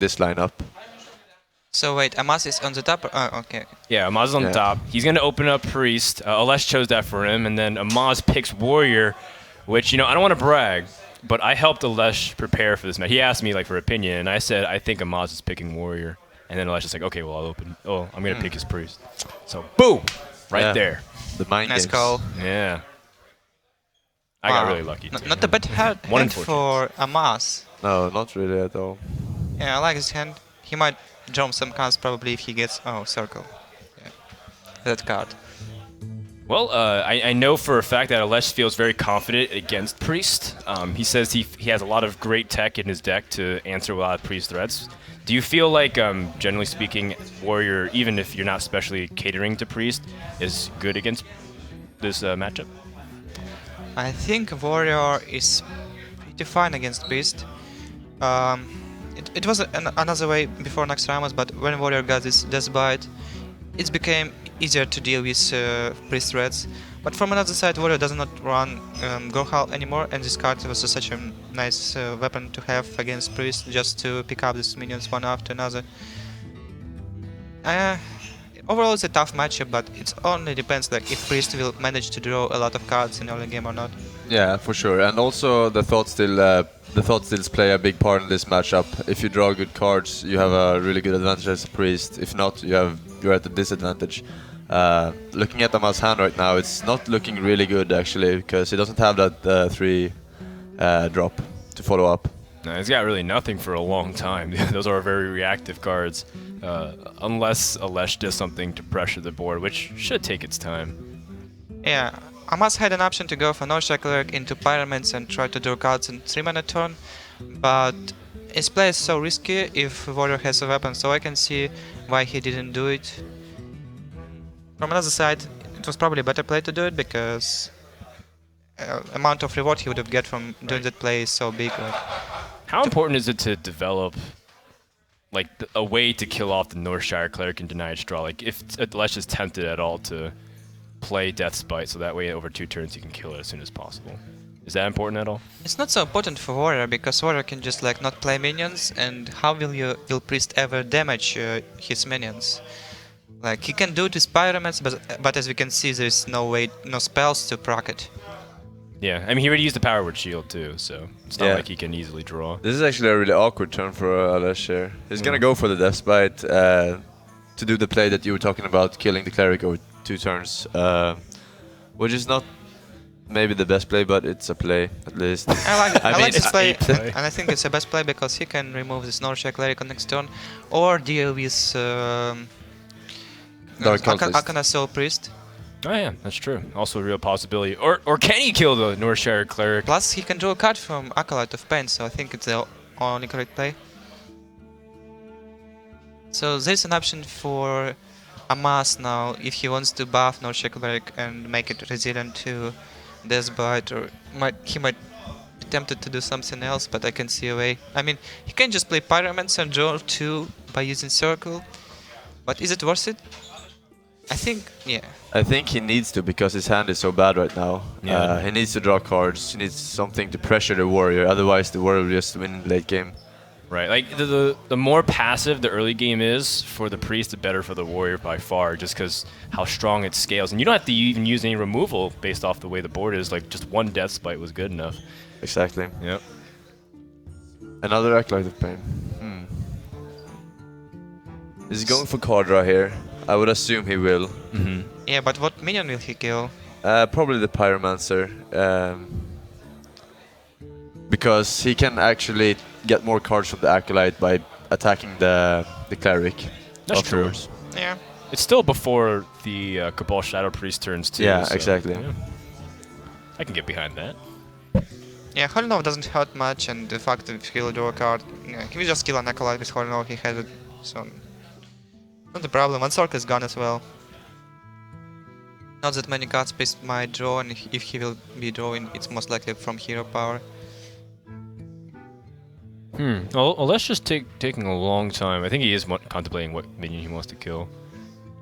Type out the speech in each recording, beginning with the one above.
this lineup. So wait, Amaz is on the top? Okay. Yeah, Amaz is on top. He's going to open up Priest. Alesh chose that for him, and then Amaz picks Warrior, which, I don't want to brag, but I helped Alesh prepare for this match. He asked me, for opinion, and I said, I think Amaz is picking Warrior. And then Alesh is like, okay, well, I'm going to pick his Priest. So, boom! Right there. The mind Nice games. call. Yeah. I got really lucky. Not a bad hand for Amaz. No, not really at all. Yeah, I like his hand. He might jump some cards probably if he gets... Oh, circle. Yeah. That card. Well, I know for a fact that Alesh feels very confident against Priest. He says he has a lot of great tech in his deck to answer a lot of Priest threats. Do you feel like, generally speaking, Warrior, even if you're not especially catering to Priest, is good against this matchup? I think Warrior is pretty fine against Priest. It was another way before next Amaz, but when Warrior got this Death Bite, it became easier to deal with Priest threats. But from another side, Warrior does not run Gohal anymore, and this card was such a nice weapon to have against Priest, just to pick up these minions one after another. Overall, it's a tough matchup, but it only depends if Priest will manage to draw a lot of cards in early game or not. Yeah, for sure. And also the thought stills play a big part in this matchup. If you draw good cards, you have a really good advantage as a Priest. If not, you're at a disadvantage. Looking at Amaz's hand right now, it's not looking really good actually, because he doesn't have that 3 drop to follow up. No, he's got really nothing for a long time. Those are very reactive cards, unless Alesh does something to pressure the board, which should take its time. Yeah, Amaz had an option to go for North Clerk into Pyramids and try to draw cards in 3-mana turn, but his play is so risky if Warrior has a weapon, so I can see why he didn't do it. From another side, it was probably a better play to do it, because amount of reward he would have get from doing that play is so big. How important is it to develop a way to kill off the Northshire Cleric and deny its draw? If Alesh is tempted at all to play Death's Bite, so that way over 2 turns you can kill it as soon as possible. Is that important at all? It's not so important for Warrior, because Warrior can just not play minions, and how will Priest ever damage his minions? He can do it with Pyramids, but as we can see, there's no spells to proc it. Yeah, I mean, he already used the Power Word Shield too, so it's not like he can easily draw. This is actually a really awkward turn for Alesh here. He's gonna go for the Death Bite to do the play that you were talking about, killing the Cleric over 2 turns, which is not maybe the best play, but it's a play at least. I like this play, and I think it's the best play because he can remove this Northshire Cleric on next turn, or deal with Arcana Soul Priest. Oh yeah, that's true. Also a real possibility. Or can he kill the Northshire Cleric? Plus he can draw a card from Acolyte of Pain, so I think it's the only correct play. So there's an option for Amaz now if he wants to buff Northshire Cleric and make it resilient to Death Bite, or he might be tempted to do something else, but I can see a way. I mean, he can just play Pyramids and draw 2 by using Circle, but is it worth it? I think, yeah. I think he needs to, because his hand is so bad right now. Yeah. He needs to draw cards. He needs something to pressure the Warrior. Otherwise, the Warrior will just win in late game. Right. The more passive the early game is for the Priest, the better for the Warrior by far, just because how strong it scales. And you don't have to even use any removal based off the way the board is. Just 1 Death Bite was good enough. Exactly. Yep. Another Acolyte of Pain. Is he going for card draw here? I would assume he will. Yeah, but what minion will he kill? Probably the Pyromancer. Because he can actually get more cards from the Acolyte by attacking the Cleric. That's true. Yeah. It's still before the Cabal Shadow Priest turns too. Yeah, so, exactly. Yeah. I can get behind that. Yeah, Holinov doesn't hurt much, and the fact that he'll draw a card, yeah, he will just kill an Acolyte with Holinov, he has it, so not a problem. Unsork is gone as well. Not that many cards Priest might draw, and if he will be drawing, it's most likely from hero power. Well, Alesh just taking a long time. I think he is contemplating what minion he wants to kill.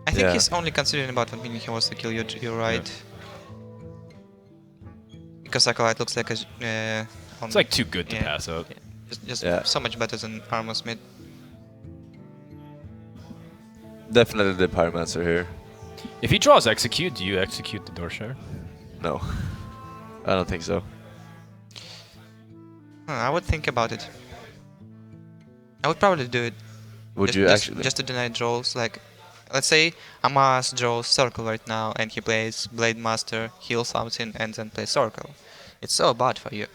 I think he's only considering about what minion he wants to kill, you're right. Yeah. Because Acolyte looks like a... it's too good to pass up. Yeah. Just so much better than Armor Smith. Definitely the Pyromancer here. If he draws execute, do you execute the Dorshire? No, I don't think so. I would think about it. I would probably do it. Would just, you just, actually? just to deny draws? Like, let's say Amaz draws Circle right now, and he plays Blade Master, heals something, and then plays Circle. It's so bad for you.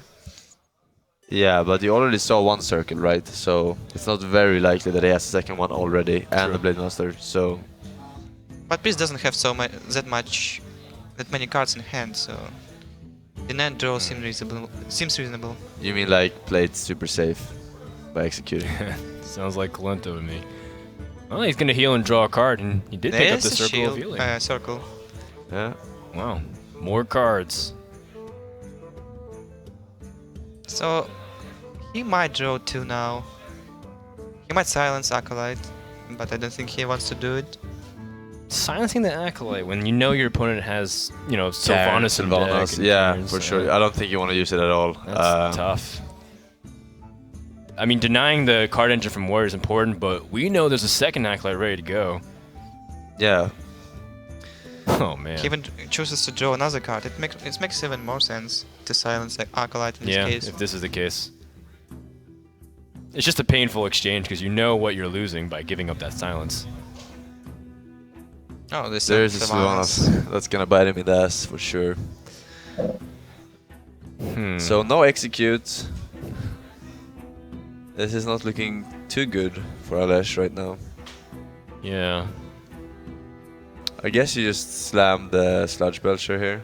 Yeah, but you already saw one circle, right? So it's not very likely that he has a second one already, and True. the Blade Master. So But Priest doesn't have that many cards in hand, so the net draw seems reasonable. you mean like played super safe by executing? Sounds like Kalento to me. Well, he's gonna heal and draw a card, and he did pick up the There's a circle of shield, healing. circle. Yeah. Wow, more cards. So he might draw 2 now. He might silence Acolyte, but I don't think he wants to do it. Silencing the Acolyte when you know your opponent has, Sylvanas in deck Sylvanas, and yeah, Cairns, for sure. I don't think you want to use it at all. That's tough. I mean, denying the card engine from Warrior is important, but we know there's a second Acolyte ready to go. Yeah. Oh man. He even chooses to draw another card. It makes even more sense to silence the Acolyte in this Yeah, case. if this is the case. It's just a painful exchange because you know what you're losing by giving up that silence. Oh, this There's a Sylvanas. Sylvanas. That's gonna bite him in the ass for sure. So no execute. This is not looking too good for Alesh right now. Yeah. I guess you just slam the Sludge Belcher here.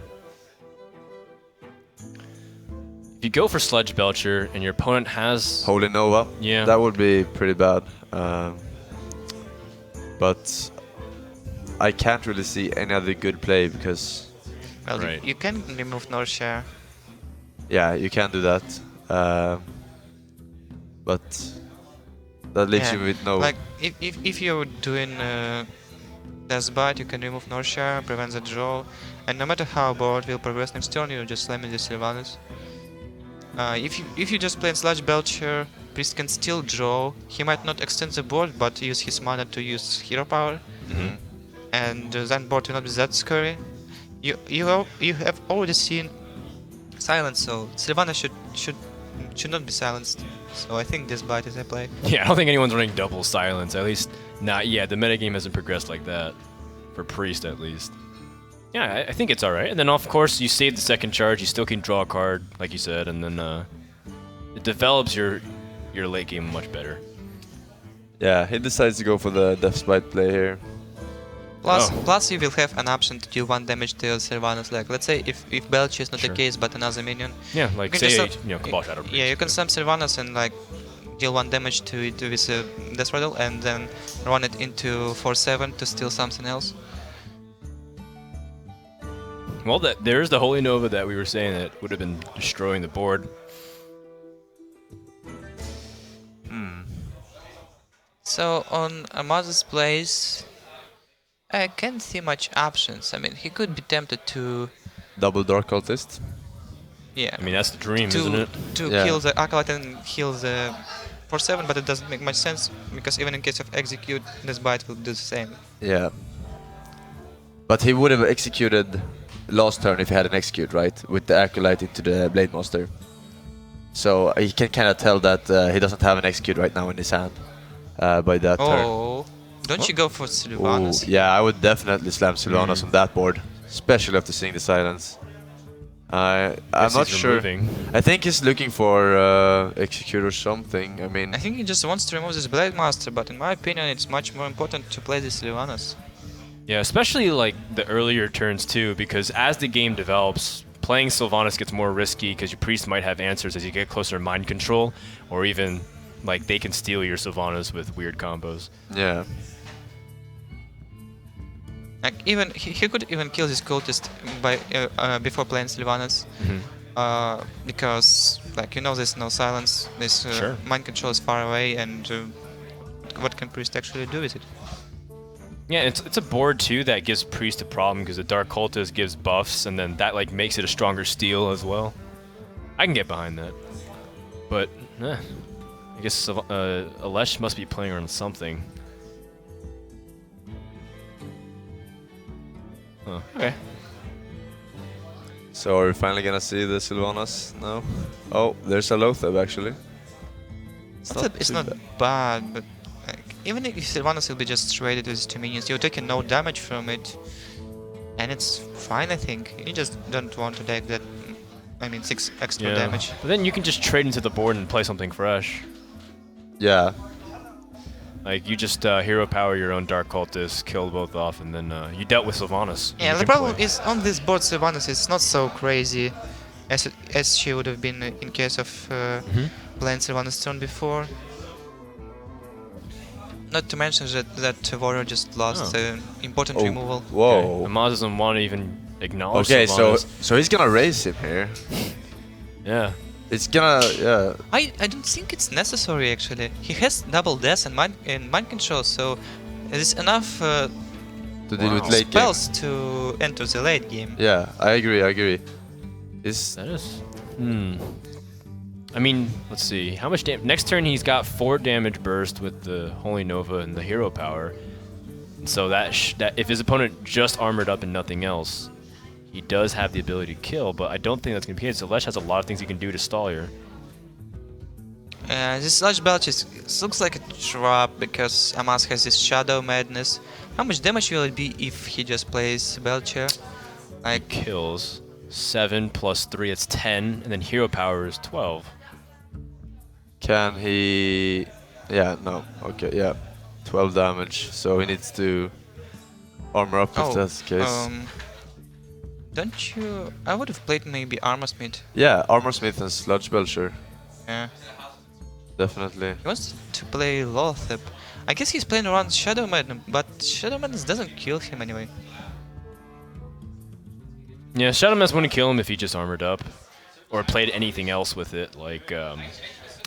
If you go for Sludge Belcher and your opponent has... Holy Nova. Yeah. That would be pretty bad. But I can't really see any other good play because, Well, Right. you can remove Northshire. yeah, you can do that. But that leaves you with no... Like, if you're doing Death Bite, you can remove Northshire, prevent the draw, and no matter how board will progress next turn, you just slam in the Sylvanas. If you just play Sludge Belcher, Priest can still draw. He might not extend the board, but use his mana to use hero power, and then board will not be that scary. You have already seen silence, so Sylvana should not be silenced. So I think this bite is a play. Yeah, I don't think anyone's running double silence. At least not yet. The metagame hasn't progressed like that. For Priest, at least. Yeah, I think it's alright. And then, of course, you save the second charge. You still can draw a card, like you said. And then it develops your late game much better. Yeah, he decides to go for the Death Bite play here. Plus you will have an option to deal 1 damage to Sylvanas. Like, let's say if Belch is not the case, but another minion. Yeah, like You can say, just Cabal Shadow Priest. Yeah, you can slam Sylvanas and like deal 1 damage to it with a Death Rattle and then run it into 4/7 to steal something else. Well, there's the Holy Nova that we were saying that would have been destroying the board. So on Amaz's plays, I can't see much options. I mean, he could be tempted to, Double Dark Cultist. yeah, I mean, that's the dream, isn't it? to Yeah. kill the Acolyte and heal the 4/7, but it doesn't make much sense because even in case of execute, this bite will do the same. Yeah. But he would have executed last turn if he had an execute, right? With the Acolyte into the Blade Master. So he can kind of tell that he doesn't have an execute right now in his hand by that turn. Oh, don't you go for Sylvanas? Ooh, yeah, I would definitely slam Sylvanas on that board, especially after seeing the silence. I'm Guess not he's sure. removing. I think he's looking for execute or something. I mean, I think he just wants to remove this Blade Master, but in my opinion, it's much more important to play this Sylvanas. Yeah, especially like the earlier turns too, because as the game develops, playing Sylvanas gets more risky because your priest might have answers as you get closer to mind control, or even like they can steal your Sylvanas with weird combos. yeah. Like even he could even kill this cultist by before playing Sylvanas, because like there's no silence, this Sure. mind control is far away, and what can priest actually do with it? Yeah, it's a board too that gives priest a problem because the Dark Cultist gives buffs, and then that like makes it a stronger steal as well. I can get behind that, but I guess Alesh must be playing around something. Oh, okay. So are we finally gonna see the Sylvanas now? Oh, there's a Lothab actually. It's too not bad, but like, even if Sylvanas will be just traded with 2 minions, you're taking no damage from it. And it's fine, I think. You just don't want to take that, I mean, 6 extra damage. But then you can just trade into the board and play something fresh. Yeah. Like, you just hero power your own Dark Cultist, kill both off, and then you dealt with Sylvanas. Yeah, the problem is on this board Sylvanas is not so crazy as she would have been in case of playing Sylvanas turn before. Not to mention that Warrior just lost important removal. Whoa. Amaz doesn't want to even acknowledge Okay, Sylvanas. so he's gonna raise him here. Yeah. It's gonna, yeah. I don't think it's necessary actually. He has double death and mind control, so it's enough To deal with late game. spells to enter the late game. Yeah, I agree. Is That is. I mean, let's see. How much damage? Next turn, he's got 4 damage burst with the Holy Nova and the hero power. So that if his opponent just armored up and nothing else, he does have the ability to kill. But I don't think that's gonna be it. So Alesh has a lot of things he can do to stall here. This large belch looks like a trap because Amaz has this Shadow Madness. How much damage will it be if he just plays Belcher? Like Kills 7 plus 3, it's 10, and then hero power is 12. can he? Yeah, no. Okay, yeah. 12 damage. So he needs to armor up if that's the case. Don't you? I would have played maybe Armor Smith. Yeah, Armor Smith and Sludge Belcher. Yeah. Definitely. He wants to play Lothab. I guess he's playing around Shadow Madness, but Shadow Madness doesn't kill him anyway. Yeah, Shadow Mess wouldn't kill him if he just armored up, or played anything else with it, like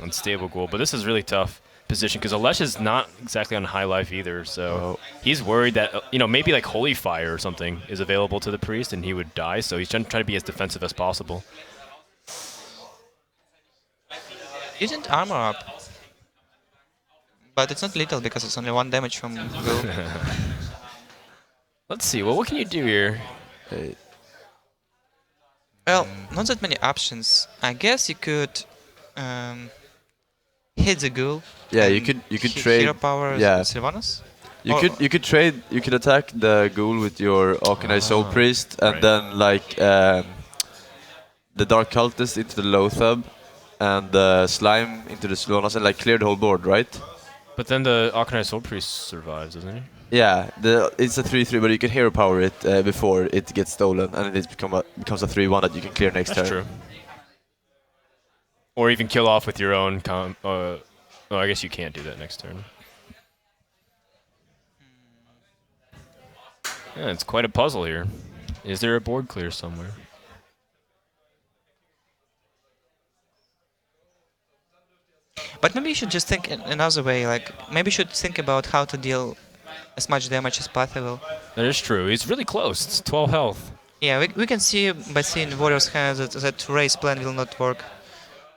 Unstable Ghoul. But this is really tough position because Alesh is not exactly on high life either, so he's worried that maybe like Holy Fire or something is available to the priest and he would die. So he's trying to be as defensive as possible. He didn't armor up, but it's not lethal because it's only 1 damage from Ghoul. Let's see. Well, what can you do here? Hey. Well, not that many options. I guess you could hit the Ghoul. Yeah, and you could trade. Hero power Sylvanas. You could trade. You could attack the Ghoul with your Arcanine Soul Priest, and right. then like the Dark Cultist into the Lothab, and the Slime into the Sylvanas, and like clear the whole board, right? But then the Arcanine Soul Priest survives, doesn't he? Yeah, it's a 3/3, but you can hero power it before it gets stolen, and it becomes a 3/1 that you can clear next turn. That's true. Or even kill off with your own. Oh, I guess you can't do that next turn. Yeah, it's quite a puzzle here. Is there a board clear somewhere? But maybe you should just think in another way. Like maybe you should think about how to deal as much damage as possible. That is true. He's really close. It's 12 health. Yeah, we can see by seeing Warrior's hand that race plan will not work.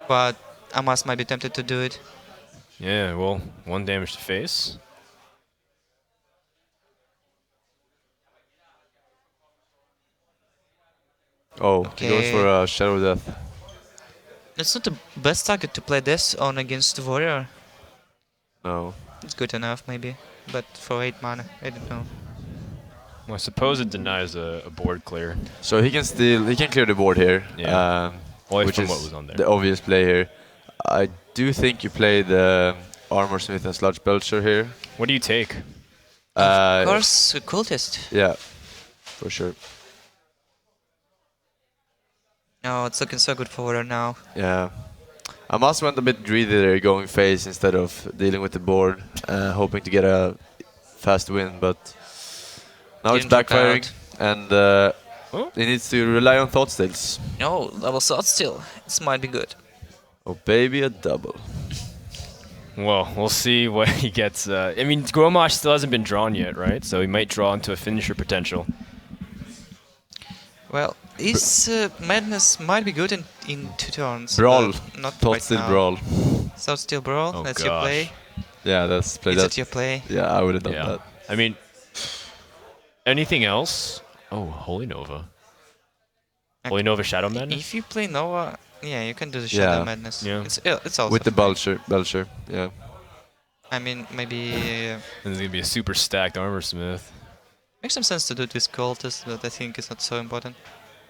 But Amaz might be tempted to do it. Yeah, well, 1 damage to face. Oh, he goes for a Shadow Death. It's not the best target to play this on against Warrior. No. It's good enough maybe, but for 8 mana, I don't know. Well, I suppose it denies a board clear. So he can clear the board here. Yeah. Well, which from is what was on there. the obvious play here. I do think you play the Armor Smith and Sludge Belcher here. What do you take? Of course, a Cultist. Yeah, for sure. No, it's looking so good for Warrior now. Yeah. Amaz went a bit greedy there, going face instead of dealing with the board, hoping to get a fast win, but now it's Didn't work backfiring, out. and he needs to rely on Thought Steals. No, level thought still. This might be good. Oh baby, a double. Well, we'll see what he gets. I mean, Gromash still hasn't been drawn yet, right? So he might draw into a finisher potential. Well, this Madness might be good in 2 turns. Brawl. but Not Thought right Steal now. Brawl. Thought Still Brawl, Oh that's your play. Yeah, that's play Is that. it your play? Yeah, I would have done Yeah. that. I mean, anything else? Oh, Holy Nova. Holy Nova Shadow Madness? If you play Nova, yeah, you can do the Shadow Yeah. Madness. Yeah. It's also With the fine. Belcher, yeah. I mean, maybe And there's gonna be a super stacked Armor Smith. makes some sense to do this cultist, but I think it's not so important.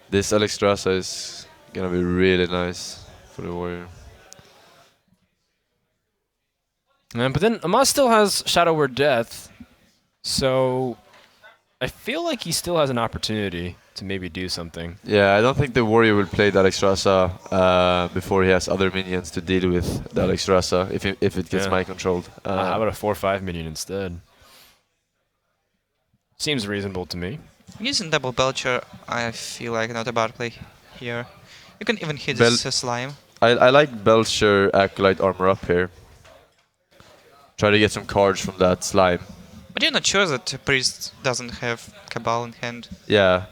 This Alexstrasza is gonna be really nice for the warrior. But then Amaz still has Shadow Word Death, so I feel like he still has an opportunity to maybe do something. Yeah, I don't think the warrior will play the Alexstrasza before he has other minions to deal with the Alexstrasza if it gets Yeah. mind controlled. How about a 4/5 minion instead? Seems reasonable to me. Using double Belcher, I feel like not a bad play here. You can even hit Bel- this slime. I like Belcher Acolyte armor up here. Try to get some cards from that slime. But you're not sure that Priest doesn't have Cabal in hand. Yeah.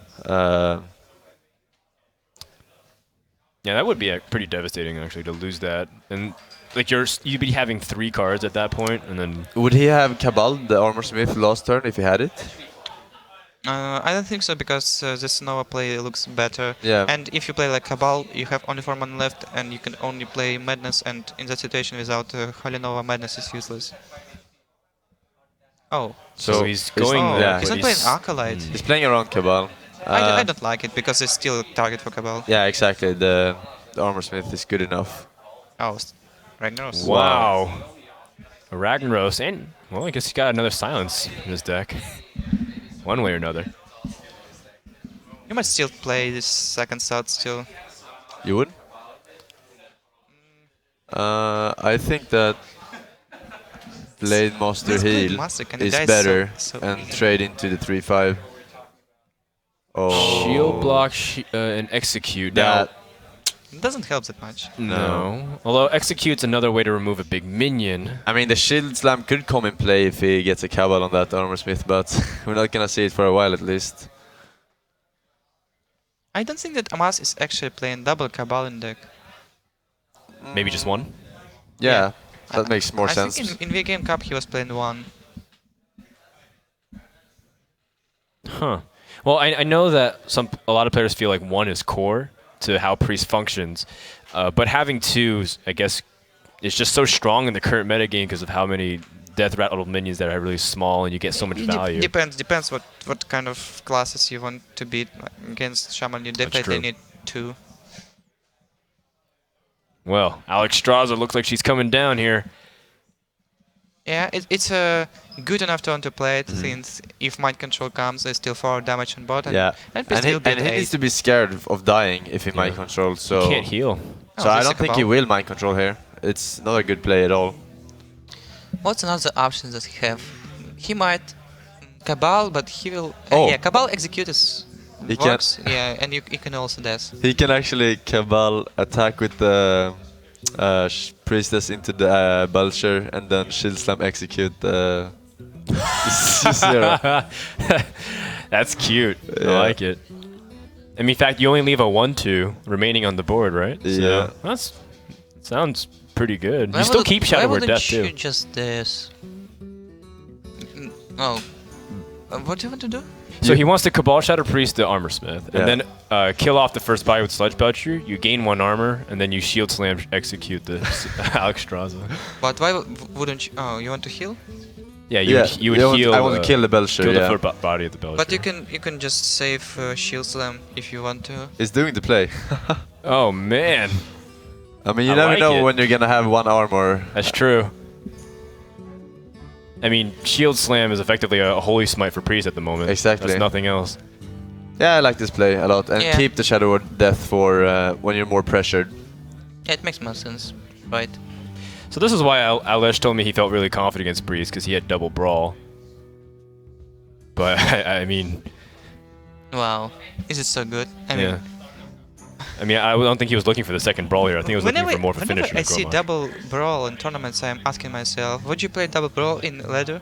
Yeah, that would be pretty devastating actually to lose that. And like you'd be having 3 cards at that point, and then Would he have Cabal, the armor smith, last turn if he had it? I don't think so, because this Nova play looks better. Yeah. And if you play like Cabal, you have only 4 mana left, and you can only play Madness, and in that situation without Holy Nova, Madness is useless. Oh. so he's going. Oh, yeah, he's not playing Acolyte. He's playing around Cabal. I don't like it, because it's still a target for Cabal. Yeah, exactly. The armor smith is good enough. Oh, Ragnaros. Wow. A Ragnaros, and well, I guess he got another silence in his deck, one way or another. You might still play this second shot still. You would? I think that Blade Master This Blade Heal Master can die is so- better so and easy. trade into the 3/5. Oh. Shield block and execute. Now, That, It doesn't help that much. no. Although execute's another way to remove a big minion. I mean, the Shield Slam could come in play if he gets a Cabal on that armor smith, but we're not gonna see it for a while at least. I don't think that Amaz is actually playing double Cabal in deck. Maybe just one. Yeah, that makes more I sense. think in the Game Cup he was playing one. Huh. Well, I know that a lot of players feel like one is core to how Priest functions, but having two, I guess, is just so strong in the current metagame because of how many death rattled minions that are really small and you get so much value. Depends what kind of classes you want to beat. Like, against Shaman, you definitely true. need 2. Well, Alexstrasza looks like she's coming down here. Yeah, it's good enough turn to play it, since if mind control comes, there's still 4 damage on bot. And, Yeah, and Priest will and get he 8. needs to be scared of dying if he mind controls. So He can't heal. So Oh, I there's don't a think he Cabal. will mind control here. It's not a good play at all. What's another option that he have? He might Cabal, but he will. Oh. Yeah, Cabal execute is He can- works. Yeah, and you can also death. He can actually Cabal attack with the priestess into the Belcher and then Shield Slam execute the zero. That's cute. I Yeah. like it. I mean, in fact, you only leave a 1/2 remaining on the board, right? Yeah. So sounds pretty good. You still keep Shadow Word Death too. Just this. Oh. What do you want to do? So he wants to Cabal Shadow Priest the Armor Smith, and Yeah. then kill off the first body with Sludge Belcher. You gain 1 armor, and then you Shield Slam execute the Alexstrasza. But why wouldn't you? Oh, you want to heal? Yeah, you would heal. I want to kill the Belcher. kill Yeah. the full body of the Belcher. But you can just save Shield Slam if you want to. He's doing the play. Oh man, I mean, you I never like know it. when you're gonna have 1 armor. that's true. I mean, Shield Slam is effectively a holy smite for Priest at the moment. Exactly. That's nothing else. Yeah, I like this play a lot. And Yeah. keep the Shadow Word Death for when you're more pressured. Yeah, it makes more sense, right? So this is why Alesh told me he felt really confident against Priest, because he had double brawl. But I mean, Wow, is it so good? I yeah. I mean, I don't think he was looking for the second brawl here. I think he was looking for more of a whenever finisher. I see double brawl in tournaments, I'm asking myself, would you play double brawl in ladder?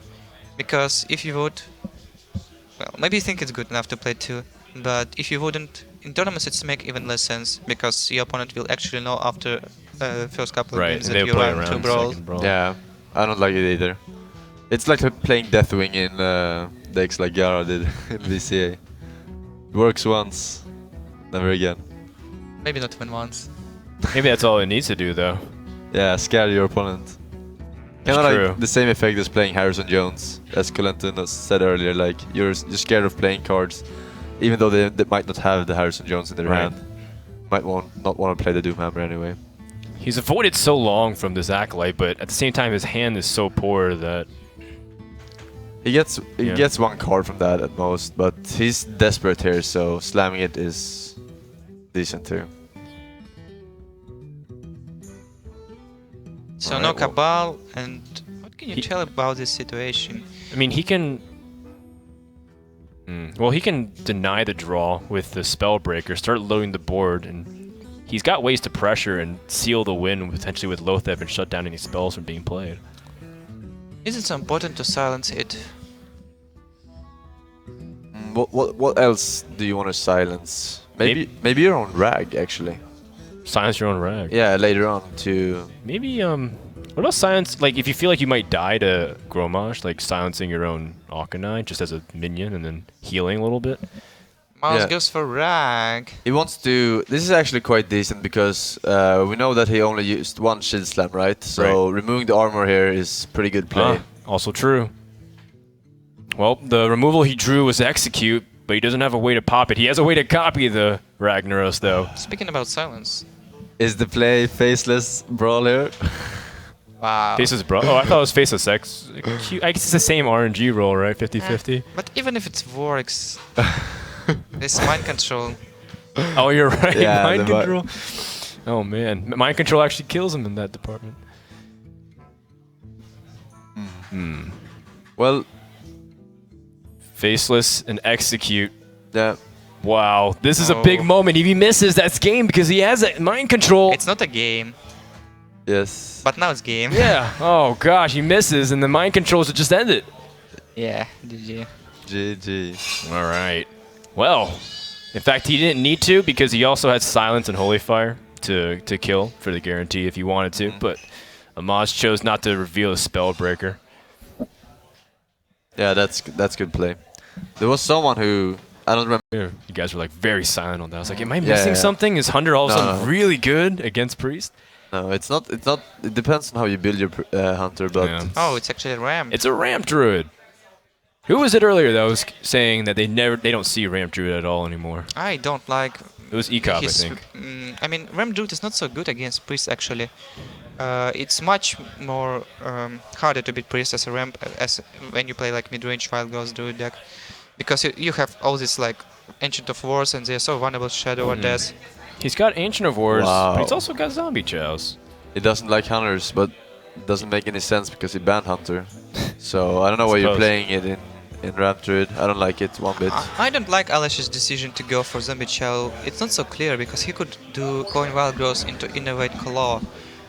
Because if you would, well, maybe you think it's good enough to play 2, but if you wouldn't, in tournaments it's make even less sense, because your opponent will actually know after first couple of Right, games and that they'll you play run 2 around brawls. second brawl. Yeah, I don't like it either. It's like playing Deathwing in decks like Gara did in VCA. Works once, never again. Maybe not even once. Maybe that's all it needs to do, though. Yeah, scare your opponent. That's Kind of true. like the same effect as playing Harrison Jones, as Colentin said earlier. Like you're scared of playing cards, even though they might not have the Harrison Jones in their Right. hand. Might not want to play the Doomhammer anyway. He's avoided so long from this Acolyte, but at the same time, his hand is so poor that... He gets one card from that at most, but he's desperate here, so slamming it is decent too. So Alright, no well- Cabal, and what can you He- tell about this situation? I mean, he can... Well, he can deny the draw with the Spellbreaker, start loading the board, and he's got ways to pressure and seal the win, potentially with Lotheb, and shut down any spells from being played. Is it so important to silence it? What else do you want to silence? Maybe your own rag actually. Silence your own rag. Yeah, later on to. Maybe, what about silence, like, if you feel like you might die to Gromage, like silencing your own Arcanine just as a minion and then healing a little bit? Mouse Yeah. goes for Rag. He wants to. This is actually quite decent because we know that he only used one Shield Slam, right? So removing the armor here is pretty good play. Also true. Well, the removal he drew was Execute, but he doesn't have a way to pop it. He has a way to copy the Ragnaros, though. Speaking about silence. Is the play Faceless Brawl here? Wow. Faceless Bro. Oh, I thought it was Faceless X. I guess it's the same RNG roll, right? 50-50. But even if it's Vorix, this mind control. Oh, you're right. Yeah, Mind the control. Oh man, mind control actually kills him in that department. Well, Faceless and Execute. yeah. Wow, this is a Oh. big moment. If he misses, that's game because he has that mind control. It's not a game, Yes. but now it's game. Yeah. Oh gosh, he misses, and the mind controls would just end it. Yeah, GG. GG. All right. Well, in fact, he didn't need to because he also had Silence and Holy Fire to kill for the guarantee if he wanted to, but Amaz chose not to reveal a Spellbreaker. Yeah, that's good play. There was someone who I don't remember. Yeah, you guys were like very silent on that. I was like, am I Yeah, missing yeah. something? Is Hunter all of a No, sudden no. really good against Priest? No, it's not. It's not. It depends on how you build your hunter, but Yeah. Oh, it's actually a Ram. It's a Ramp Druid. Who was it earlier that was saying that they don't see Ramp Druid at all anymore? I don't like It was Ecop, I his. think. I mean, Ram Druid is not so good against Priest actually. It's much more harder to beat Priest as a ramp as when you play like mid-range Wild Ghost Druid deck, because you have all this like Ancient of Wars and they're so vulnerable to Shadow or Death. He's got Ancient of Wars, Wow. but he's also got Zombie Chows. he doesn't like hunters. But it doesn't make any sense because he banned hunter. So I don't know why you're Suppose. playing it in Ramp Druid. I don't like it one bit. I don't like Alesh's decision to go for Zombie Chow. It's not so clear because he could do Coin Wild Growth into Innovate Claw.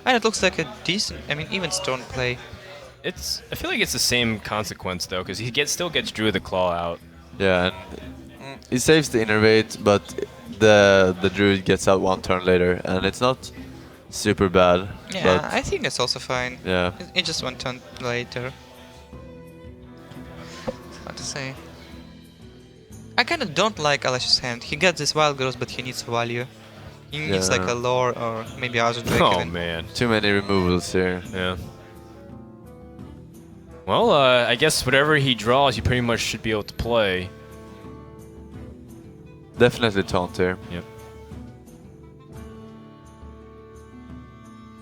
And it looks like a decent, I mean, even strong play. I feel like it's the same consequence though, because he still gets Druid the Claw out. Yeah, and he saves the innervate, but the druid gets out one turn later, and it's not super bad. Yeah, But I think that's also fine. yeah, It just one turn later. What to say? I kind of don't like Alesh's hand. He gets this Wild Growth, but he needs value. He needs like Yeah. a lore or maybe Azure Drake Oh even. man. too many removals here. Yeah. Well, I guess whatever he draws, he pretty much should be able to play. Definitely taunt here. Yep.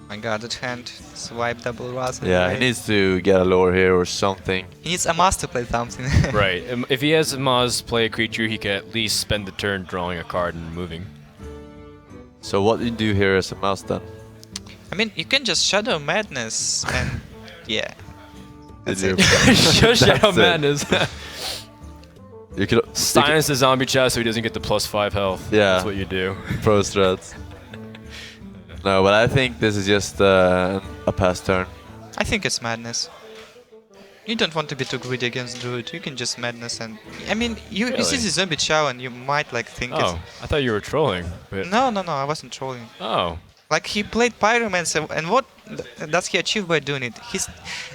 My god, that hand. Swipe double Raz. Yeah, he needs to get a lore here or something. He needs Amaz to play something. Right. If he has Maz play a creature, he can at least spend the turn drawing a card and moving. So what do you do here as a mouse then? I mean, you can just Shadow Madness and yeah. That's Did it. Just Shadow That's it. Madness. You could Silence the zombie chest so he doesn't get the +5 health. Yeah. That's what you do. pro strats. No, but I think this is just a pass turn. I think it's Madness. You don't want to be too greedy against Druid. You can just Madness and... I mean, you see Really? the Zombie Chow and you might like think Oh, I thought you were trolling. But No, I wasn't trolling. Oh. Like, he played Pyromancer, and what does he achieve by doing it?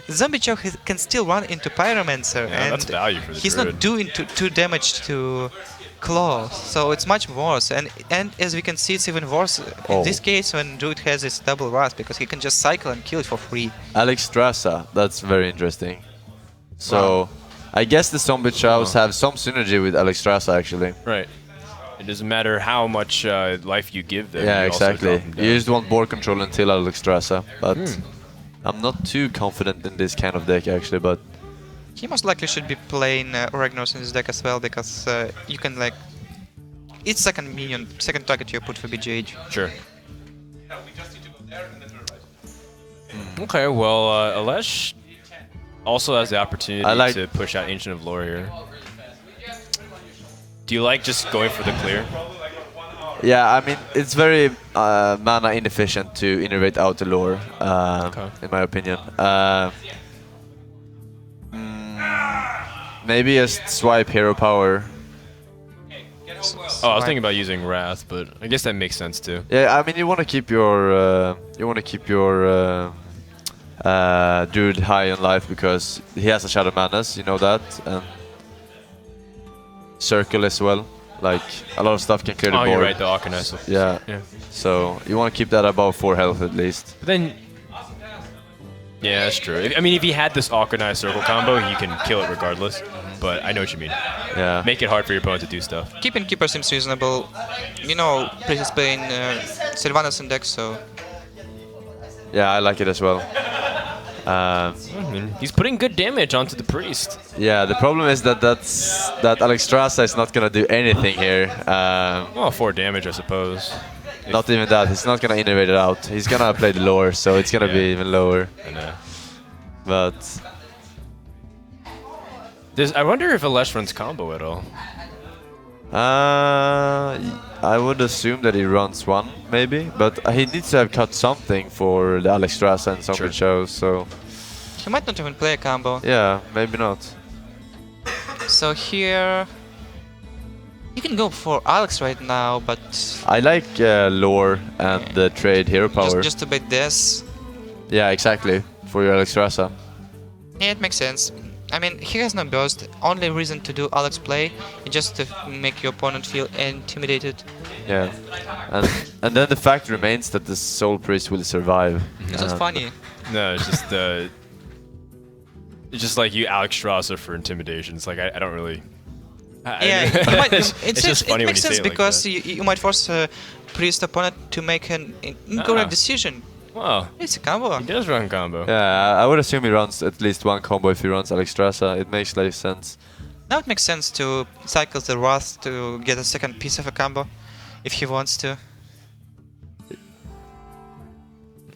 Zombie Chow can still run into Pyromancer, Yeah, and that's value for the he's druid. not doing too damage to claw, so it's much worse. And as we can see, it's even worse in this case when Druid has this double wrath, because he can just cycle and kill it for free. Alex Strasa, that's very interesting. So, I guess the zombie chows have some synergy with Alex Strasa actually. Right. It doesn't matter how much life you give them. Yeah, you also exactly. drop them You down. just want board control until Alex Strasa, but I'm not too confident in this kind of deck actually, but He most likely should be playing Ragnaros in his deck as well, because you can like... It's second minion, second target you put for BGH. Sure. Okay, well, Alesh also has the opportunity to push out Ancient of Lore here. Do you like just going for the clear? yeah, I mean, it's very mana inefficient to innervate out the lore, in my opinion. Maybe just swipe hero power. Oh, I was thinking about using Wrath, but I guess that makes sense too. Yeah, I mean, you want to keep your dude high on life because he has a Shadow Madness, you know that, and Circle as well. Like a lot of stuff can clear the board. Oh, you're right, the Arcanist. Yeah. So you want to keep that above 4 health at least. But then, yeah, that's true. I mean, if he had this Arcanist Circle combo, you can kill it regardless. But I know what you mean. Yeah. Make it hard for your opponent to do stuff. Keeping Keeper seems reasonable. You know, Priest is playing Sylvanas in deck, so... Yeah, I like it as well. I mean, he's putting good damage onto the Priest. Yeah, the problem is that Alex Strasa is not gonna do anything here. Well, 4 damage, I suppose. Not even that. He's not gonna innovate it out. He's gonna play the lore, so it's gonna be even lower. I know. But I wonder if Alesh runs combo at all. I would assume that he runs one, maybe, but he needs to have cut something for the Alex Strasa and some shows, so... He might not even play a combo. Yeah, maybe not. So here... You can go for Alex right now, but... I like lore and trade hero power. Just to bait this. Yeah, exactly, for your Alex Strasa. Yeah, it makes sense. I mean, he has no burst. Only reason to do Alex play is just to make your opponent feel intimidated. Yeah, and then the fact remains that the Soul Priest will survive. It's just funny. No, it's just like you Alex Strasser for intimidation. It's like I don't really. Yeah, you might, it's just funny it when makes you sense say it because like that. you might force a priest opponent to make an incorrect decision. Wow, It's a combo. he does run combo. Yeah, I would assume he runs at least one combo if he runs Alex Strasa. It makes like sense. Now it makes sense to cycle the Wrath to get a second piece of a combo, if he wants to.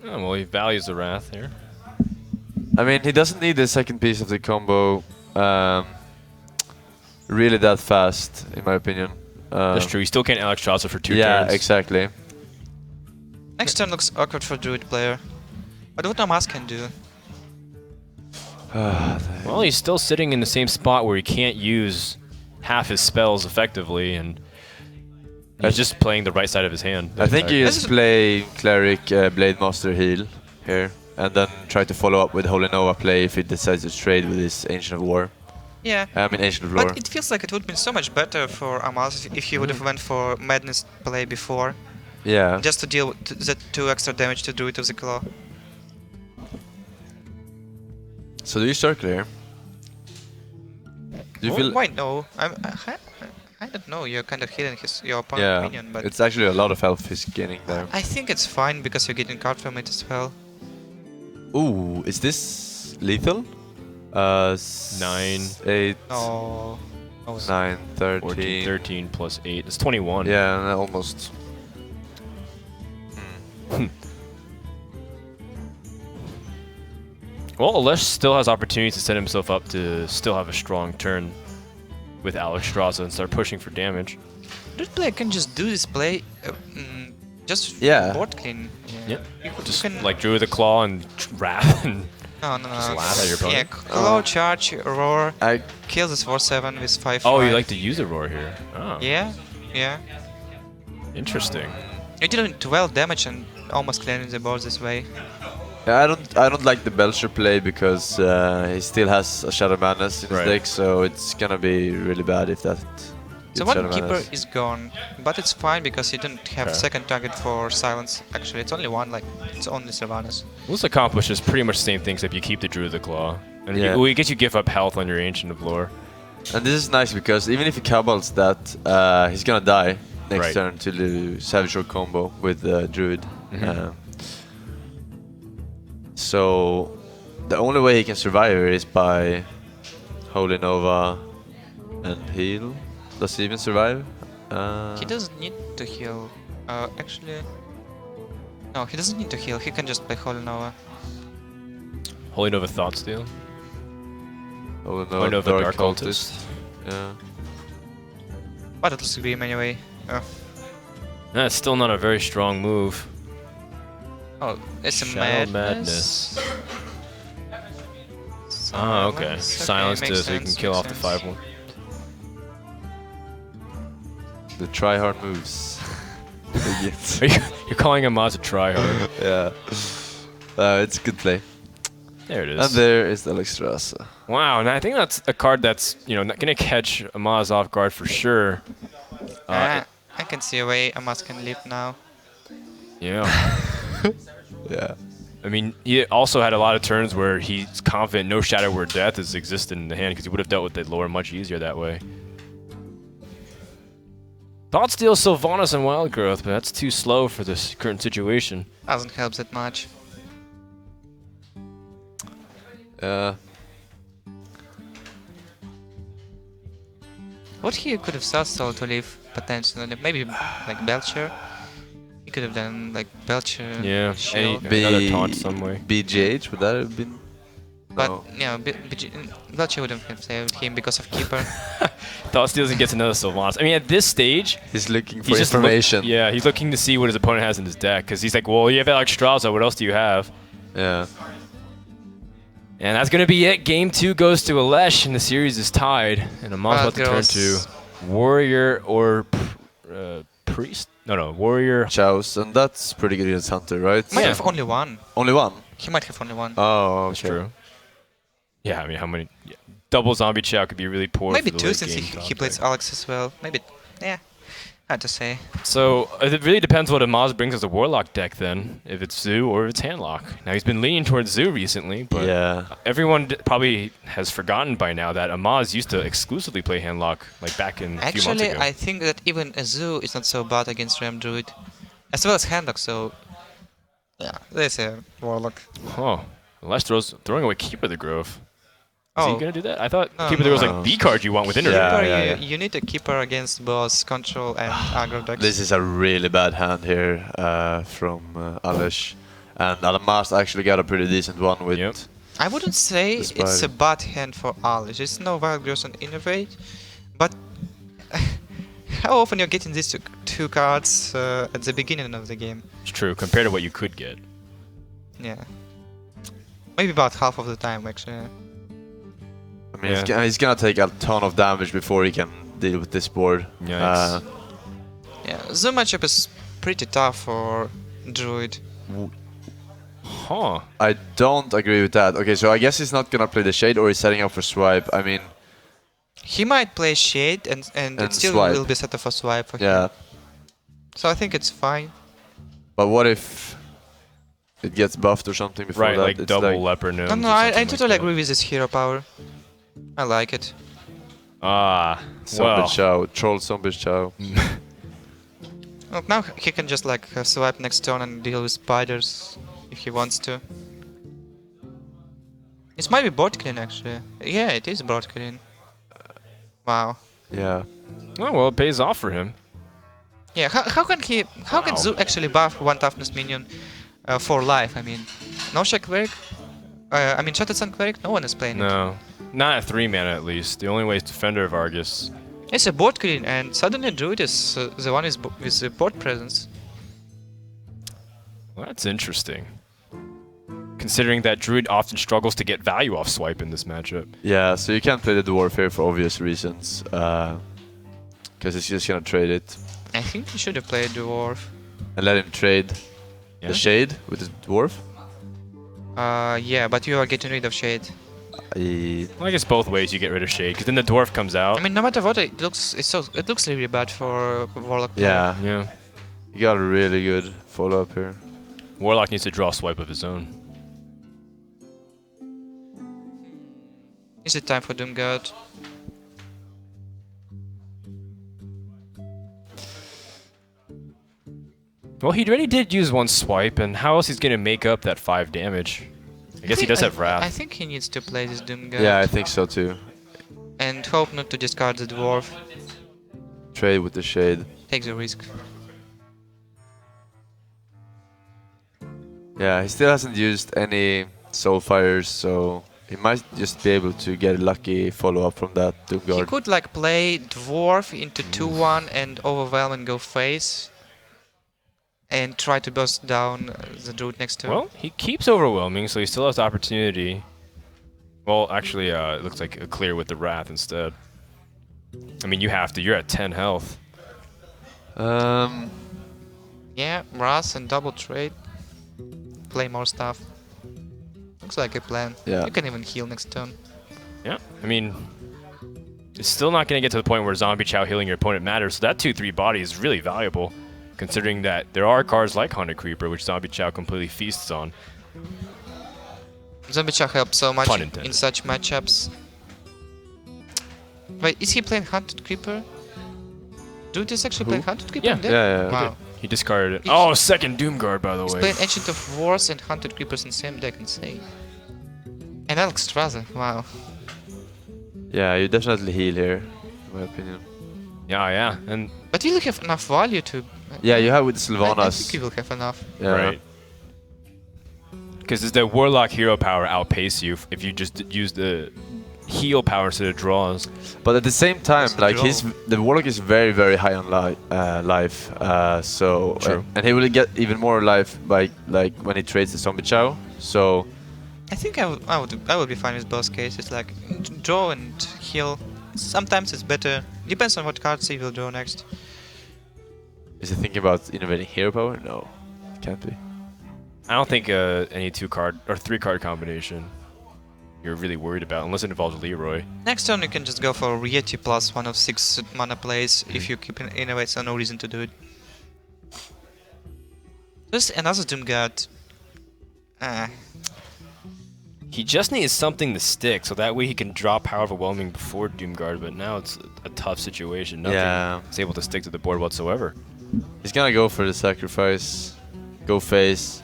Oh, well, he values the Wrath here. I mean, he doesn't need the second piece of the combo really that fast, in my opinion. That's true. He still can't Alex Strasser for 2 yeah, turns. exactly. Next turn looks awkward for Druid player. But what Amaz can do? Well, he's still sitting in the same spot where he can't use half his spells effectively, and he's just playing the right side of his hand. I think you just play Cleric, Blade Master heal here, and then try to follow up with Holy Nova play if he decides to trade with his Ancient of War. Yeah. I mean Ancient of Lore. But it feels like it would have been so much better for Amaz if he would have went for Madness play before. Yeah. Just to deal with the 2 extra damage to Druid of the Claw. So do you circle here? Do you feel? Why no? I don't know, you're kind of hitting your opponent's minion, but... it's actually a lot of health he's gaining there. I think it's fine because you're getting card from it as well. Ooh, is this lethal? 9, 8, No. 9, 13. 14, 13 plus 8. It's 21. Yeah, almost. Well, Alesh still has opportunities to set himself up to still have a strong turn with Alex Strasser and start pushing for damage. Druid player can just do this play, just board clean. Yep. You Just can- like Drew the Claw and Wrath and No. just laugh at your opponent. Yeah, Claw, Charge, Roar, I kill this 4-7 with 5-5. Oh, you like to use a roar here. Oh, Yeah, yeah. interesting. You're dealing 12 damage and almost clearing the board this way. I don't like the Belcher play because he still has a Shadow Madness in his Right. deck, so it's gonna be really bad if that So Good one shadow keeper menace. is gone, but it's fine because you don't have Okay. second target for silence. Actually, it's only one. Like it's only Sylvanas. This accomplishes pretty much the same thing except you keep the Druid of the Claw. And Yeah. well, it gets you give up health on your Ancient of Lore. And this is nice because even if he cabals that, he's gonna die next Right. turn to the Savage Rogue combo with Druid. Mhm. So the only way he can survive here is by Holy Nova and heal. Does he even survive? He doesn't need to heal. Actually, no, he doesn't need to heal. He can just play Holy Nova. Holy Nova Thoughtsteal. Holy Holy Nova Dark Cultist. Yeah. But it'll scream anyway. That's still not a very strong move. Oh, it's a Shadow madness. Ah, okay. Silence. Silence makes so you can sense, kill makes off the sense. 5-1. The try-hard moves. Begins. You're calling Amaz a tryhard. Yeah. It's a good play. There it And is. there is the Alexstrasza. Wow, and I think that's a card that's, not gonna catch Amaz off guard for sure. I can see a way Amaz can live now. Yeah. Yeah. I mean, he also had a lot of turns where he's confident no Shadow Word Death has existed in the hand because he would have dealt with the lore much easier that way. Thoughtsteal, Sylvanas, and Wild Growth, but that's too slow for this current situation. Doesn't help that much. What he could have Southstall to live potentially, maybe like Belcher. He could have done like Belcher. Yeah, Shield. another taunt some way. BGH, would that have been? But No. yeah, Belcher wouldn't have saved him because of Keeper. Thoughtsteal doesn't get another Sylvanas. I mean, at this stage, He's looking for he's just information. yeah, he's looking to see what his opponent has in his deck because he's like, well, you have Alexstrasza, what else do you have? Yeah. And that's gonna be it. Game 2 goes to Alesh, and the series is tied. And Amaz about to turn to Warrior or Priest? No, Warrior. Chows, and that's pretty good against Hunter, right? Might Yeah. have only one. Only one? He might have only one. Oh, okay. That's true. Yeah, I mean, how many? Yeah. Double Zombie Chow could be really poor. Maybe for the two late since game he plays contact. Alex as well. Maybe, yeah, hard to say. So it really depends what Amaz brings as a Warlock deck then, if it's Zoo or if it's Handlock. Now he's been leaning towards Zoo recently, but Yeah. everyone probably has forgotten by now that Amaz used to exclusively play Handlock like back in a few months Actually, ago. I think that even a Zoo is not so bad against Ram Druid, as well as Handlock. So yeah, there's a Warlock. Oh, Alesh throwing away Keeper the Grove. Is Oh. he gonna do that? I thought No, Keeper the Grove was no. like the card you want with Internet. Yeah, Keeper, yeah, you, yeah. you need a Keeper against boss, control, and aggro decks. This is a really bad hand here from Alesh. And Almas actually got a pretty decent one with... Yep. I wouldn't say The it's spider. a bad hand for Alesh. It's no Wild Growth on Innovate, but how often you're getting these two cards at the beginning of the game? It's true, compared to what you could get. Yeah. Maybe about half of the time, actually. I mean, Yeah. he's gonna take a ton of damage before he can deal with this board. Yikes. Yeah, the matchup is pretty tough for Druid. Huh. I don't agree with that. Okay, so I guess he's not gonna play the Shade or he's setting up for Swipe. I mean, He might play Shade and And it still swipe. will be set up for swipe for him. yeah. So I think it's fine. But what if it gets buffed or something before Right, that? like It's double leper gnomes. No, or I something totally like agree with this hero power. I like it. that. Ah, Zombie well. Chow, Troll Zombie Chow. Well, now he can just like swipe next turn and deal with spiders if he wants to. It might be board clean actually. Yeah, it is board clean. Wow. Yeah. Oh, well, it pays off for him. Yeah, how can Wow. Zoo actually buff one toughness minion for life? I mean, no Shack Cleric? I mean, Shattered Sun Cleric? No one is playing it. No. Not at 3 mana at least. The only way is Defender of Argus. It's a board clean, and suddenly Druid is the one with the board presence. Well, that's interesting. Considering that Druid often struggles to get value off swipe in this matchup. Yeah, so you can't play the Dwarf here for obvious reasons. Because he's just gonna trade it. I think he should have played Dwarf. And let him trade Yeah? the Shade with the Dwarf. Yeah, but you are getting rid of Shade. Well, I guess both ways you get rid of Shade, because then the Dwarf comes out. I mean, no matter what, it looks really bad for Warlock player. Yeah, Yeah. you got a really good follow-up here. Warlock needs to draw a swipe of his own. Is it time for Doomguard? Well, he already did use one swipe, and how else he's going to make up that 5 damage? I guess he does have Wrath. I think he needs to play this Doomguard. Yeah, I think so too. And hope not to discard the Dwarf. Trade with the Shade. Take the risk. Yeah, he still hasn't used any Soulfires, so he might just be able to get a lucky follow-up from that He Doomguard. could like play Dwarf into 2-1 and overwhelm and go face. And try to burst down the Druid next to him. Well, he keeps overwhelming, so he still has the opportunity. Well, actually, it looks like a clear with the Wrath instead. I mean, you have to. You're at 10 health. Yeah, Wrath and double trade. Play more stuff. Looks like a plan. Yeah. You can even heal next turn. Yeah, I mean, it's still not going to get to the point where Zombie Chow healing your opponent matters, so that 2-3 body is really valuable, considering that there are cards like Haunted Creeper, which Zombie Chow completely feasts on. Zombie Chow helps so much Pun in intended. such matchups. Wait, is he playing Haunted Creeper? Dude is actually playing Haunted Creeper? Yeah. in deck? Yeah. Wow. He discarded it. He's- Oh, second Doomguard, by the He's way. playing Ancient of Wars and Haunted Creepers in the same deck, insane. And Alex Straza, wow. Yeah, you definitely heal here, in my opinion. Yeah, and But will you have enough value to... Yeah, you have with I Sylvanas. think you will have enough. Yeah. right. Because does the Warlock hero power outpace you if you just use the heal power instead of draws? But at the same time, What's the like draw? the Warlock is very, very high on life. So True. and he will get even more life by like when he trades the Zombie Chow. So I think I would be fine with both cases, like draw and heal. Sometimes it's better. Depends on what cards he will draw next. is he thinking about innovating hero power? No, can't be. I don't think any 2-card or 3-card combination you're really worried about, unless it involves Leroy. Next turn you can just go for Rieti plus 1 of 6 mana plays if you keep innovate, so no reason to do it. Just another Doomguard. He just needs something to stick, so that way he can draw Power Overwhelming before Doomguard, but now it's a tough situation. Nothing Yeah. is able to stick to the board whatsoever. He's gonna go for the sacrifice, go face.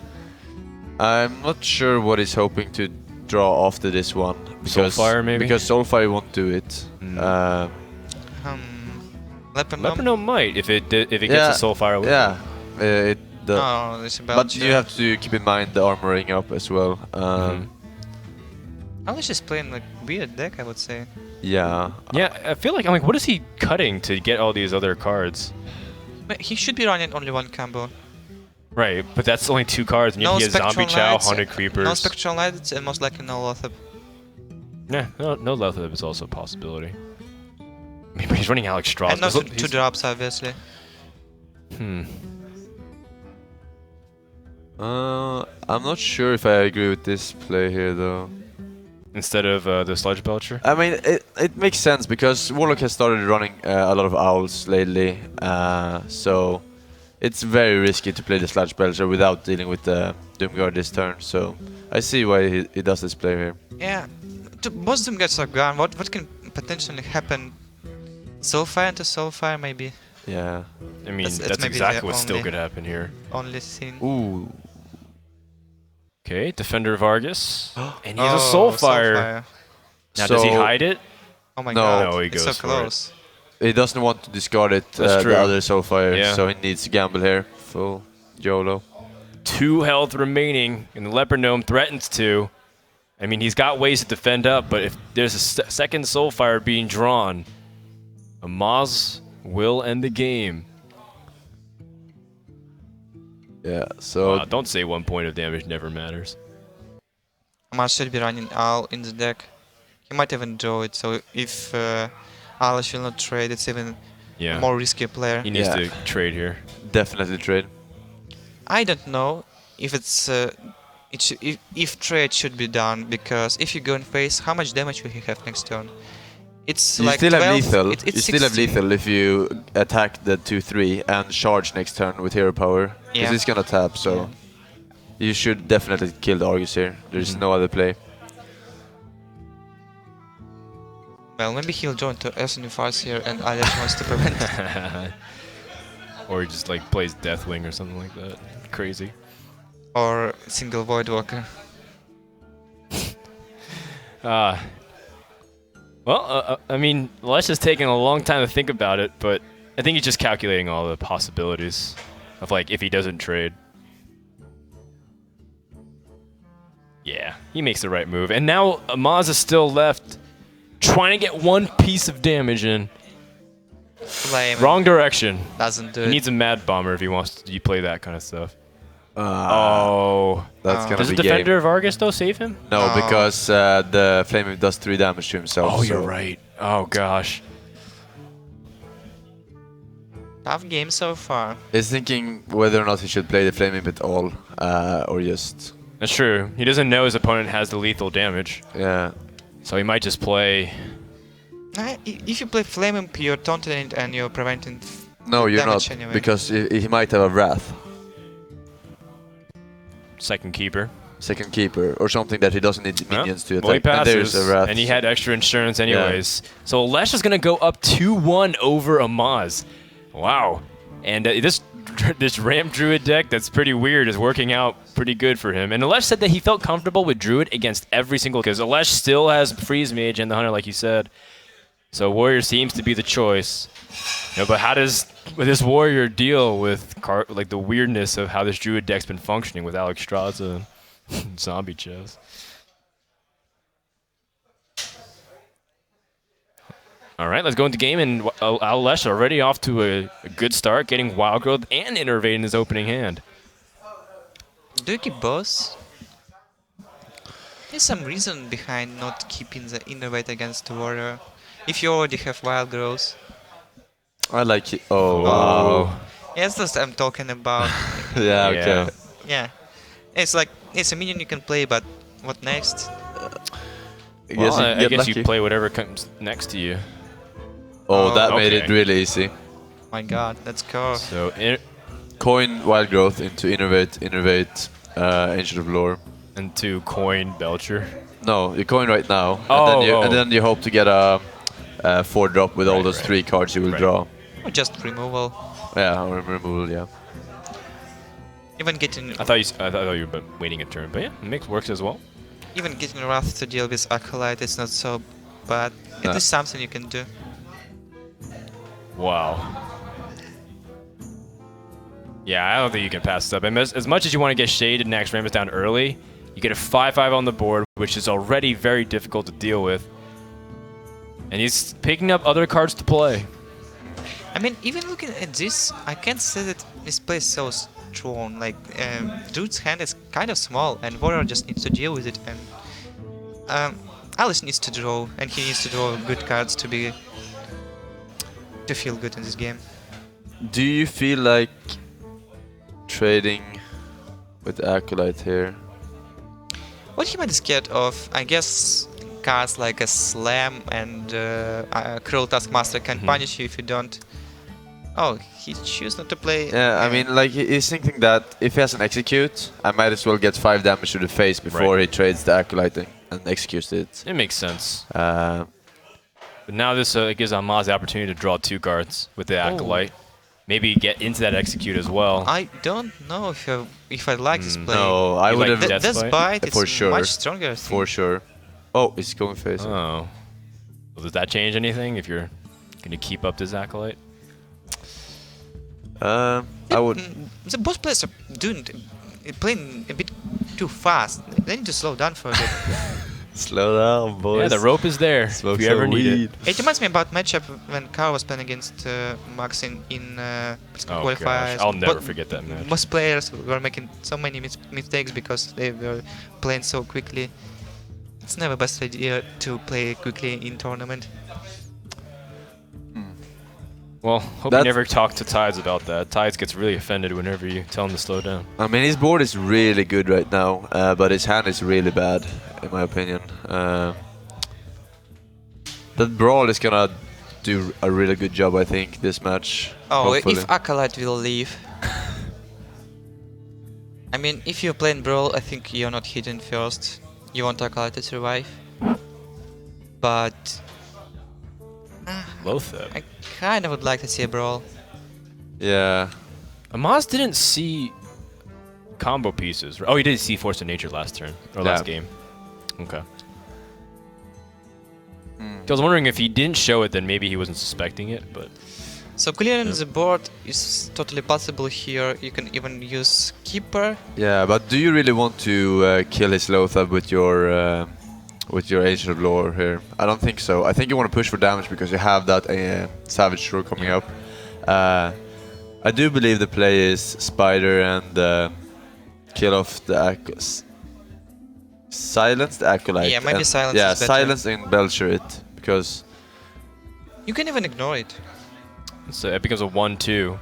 I'm not sure what he's hoping to draw after this one. Soulfire, maybe? Because Soulfire won't do it. Leper Leper Gnome might, if it Yeah, gets a Soulfire with Yeah, it does. Oh, it's about But you have to keep in mind the armoring up as well. Alesh is playing like weird deck, I would say. Yeah. Yeah, I feel like, I'm like, what is he cutting to get all these other cards? But he should be running only one combo. Right, but that's only 2 cards, and yet No he has Spectral Zombie Chow, Knights, Haunted Creepers. no Spectral Knights, and most likely no Lothar. Yeah, no Lothar is also a possibility. I mean, but he's running Alex Strauss. And no He's- 2 drops, obviously. I'm not sure if I agree with this play here though. Instead of the Sludge Belcher. I mean, it makes sense because Warlock has started running a lot of owls lately, so it's very risky to play the Sludge Belcher without dealing with the Doomguard this turn. So I see why he does this play here. Yeah, both Doomguards are gone. What can potentially happen? Soulfire into Soulfire, maybe. Yeah. I mean, That's that's maybe exactly the what still only- could happen here. Only thing. Ooh. Okay, Defender Vargas. And he Oh, has a Soulfire. Now, does he So- hide it? Oh my No. god, No, he it's so goes for it. close. He doesn't want to discard it, That's true. the other Soulfire, Yeah. so he needs to gamble here. Full YOLO. 2 health remaining, and the Leper Gnome threatens to. I mean, he's got ways to defend up, but if there's a second Soulfire being drawn, Amaz will end the game. Yeah, so Don't say 1 point of damage never matters. Amaz should be running Owl in the deck. He might even draw it, so if Alesh will not trade, it's even Yeah, a more risky player. he needs Yeah. to trade here. definitely trade. I don't know if it's if trade should be done, because if you go in face, how much damage will he have next turn? It's You like still 12, have lethal. It's You still have 16. lethal if you attack the 2/3 and charge next turn with hero power, because Yeah. he's gonna tap. So you should definitely kill the Argus here. There's no other play. Well, maybe he'll join to SNFRs here and Alesh wants to prevent it. Or he just like plays Deathwing or something like that. Crazy. Or single Voidwalker. I mean, Alesh has taken a long time to think about it, but I think he's just calculating all the possibilities of like if he doesn't trade. Yeah, he makes the right move. And now Amaz is still left trying to get one piece of damage in. Lame. Wrong direction. Doesn't do He it. needs a Mad Bomber if he wants to play that kind of stuff. That's gonna Does be the Defender game. of Argus though save him? No, Oh. because the Flame Whip does 3 damage to himself. Oh, you're so- right. Oh gosh. Tough game so far. He's thinking whether or not he should play the Flame Whip at all, or just... That's true. He doesn't know his opponent has the lethal damage, Yeah. so he might just play. If you play Flame Imp, you're taunting it and you're preventing No, you're damage not, anyway. because he might have a Wrath, Second keeper. second keeper, or something that he doesn't need minions to Well, he attack. And there's passes, a Wrath. and he had extra insurance anyways. So Alesh is going to go up 2-1 over Amaz. Wow. And this Ramp Druid deck that's pretty weird is working out pretty good for him. And Alesh said that he felt comfortable with Druid against every single... Because Alesh still has Freeze Mage and the Hunter, like you said. So Warrior seems to be the choice. But how does this Warrior deal with like the weirdness of how this Druid deck's been functioning with Alex Straza and Zombie Chess? All right, let's go into game, and Alesh already off to a good start, getting Wild Growth and Innervate in his opening hand. Do you keep both? There's some reason behind not keeping the Innovate against the Warrior. If you already have Wild Growth. I like it. Oh, wow. Yeah, that's what I'm talking about. Yeah, okay. Yeah. Yeah. It's like, it's a minion you can play, but what next? Well, I get guess lucky. you play whatever comes next to you. Oh, Oh, that made it okay. really easy. My god, let's go. So, Coin Wild Growth into Innervate, Ancient of Lore. and to coin Belcher. No, you coin right now, Oh, and then you hope to get a 4-drop with all those 3 cards you will Right. draw. Or just removal. Yeah, or removal, yeah. Even getting I thought you were waiting a turn, but yeah, mix works as well. Wrath to deal with Acolyte is not so bad. It No. is something you can do. Wow. Yeah, I don't think you can pass this up. And as much as you want to get shaded and Nax Rammus down early, you get a 5-5 on the board, which is already very difficult to deal with. And he's picking up other cards to play. I mean, even looking at this, I can't say that this play is so strong. Like, Druid's hand is kind of small, and Warrior just needs to deal with it. And Alice needs to draw, and he needs to draw good cards to feel good in this game. Do you feel like trading with Acolyte here? What he might be scared of, I guess, cards like a Slam and Cruel Taskmaster can punish you if you don't. Oh, he chooses not to play. Yeah, I mean, like, he's thinking that if he has an Execute, I might as well get 5 damage to the face before he trades the Acolyte and executes it. It makes sense. Uh, But now this gives Amaz the opportunity to draw 2 cards with the Acolyte. Maybe get into that Execute as well. I don't know if I like this play. no, I You would like have... Death This Bite? bite is For sure. much stronger. I think. For sure. Oh, he's going face. Oh. Well, does that change anything if you're going to keep up this Acolyte? I would... The both players are playing a bit too fast. They need to slow down for a bit. Slow down, boys. Yeah, the rope is there Smoke if you ever some need weed. it. It reminds me about matchup when Carl was playing against Max in Oh qualifiers. gosh, I'll never But forget that match. Most players were making so many mistakes because they were playing so quickly. It's never best idea to play quickly in tournament. Well, hope you never talk to Tides about that. Tides gets really offended whenever you tell him to slow down. I mean, his board is really good right now, but his hand is really bad, in my opinion. That Brawl is gonna do a really good job, I think, this match. Oh, hopefully. if Acolyte will leave. I mean, if you're playing Brawl, I think you're not hidden first. You want Acolyte to survive. But Lothar. I kind of would like to see a Brawl. Yeah. Amaz didn't see combo pieces. Oh, he did see Force of Nature last turn, or last game. Okay. I was wondering if he didn't show it, then maybe he wasn't suspecting it, but... So clearing the board is totally possible here. You can even use Keeper. Yeah, but do you really want to kill his Lothar with your Ancient of Lore here? I don't think so. I think you want to push for damage because you have that Savage Shore coming up. I do believe the play is Spider and kill off the silence the Acolyte. Yeah, maybe silence Yeah, is better. silence and Belcher it, because... You can even ignore it. So it becomes a 1-2.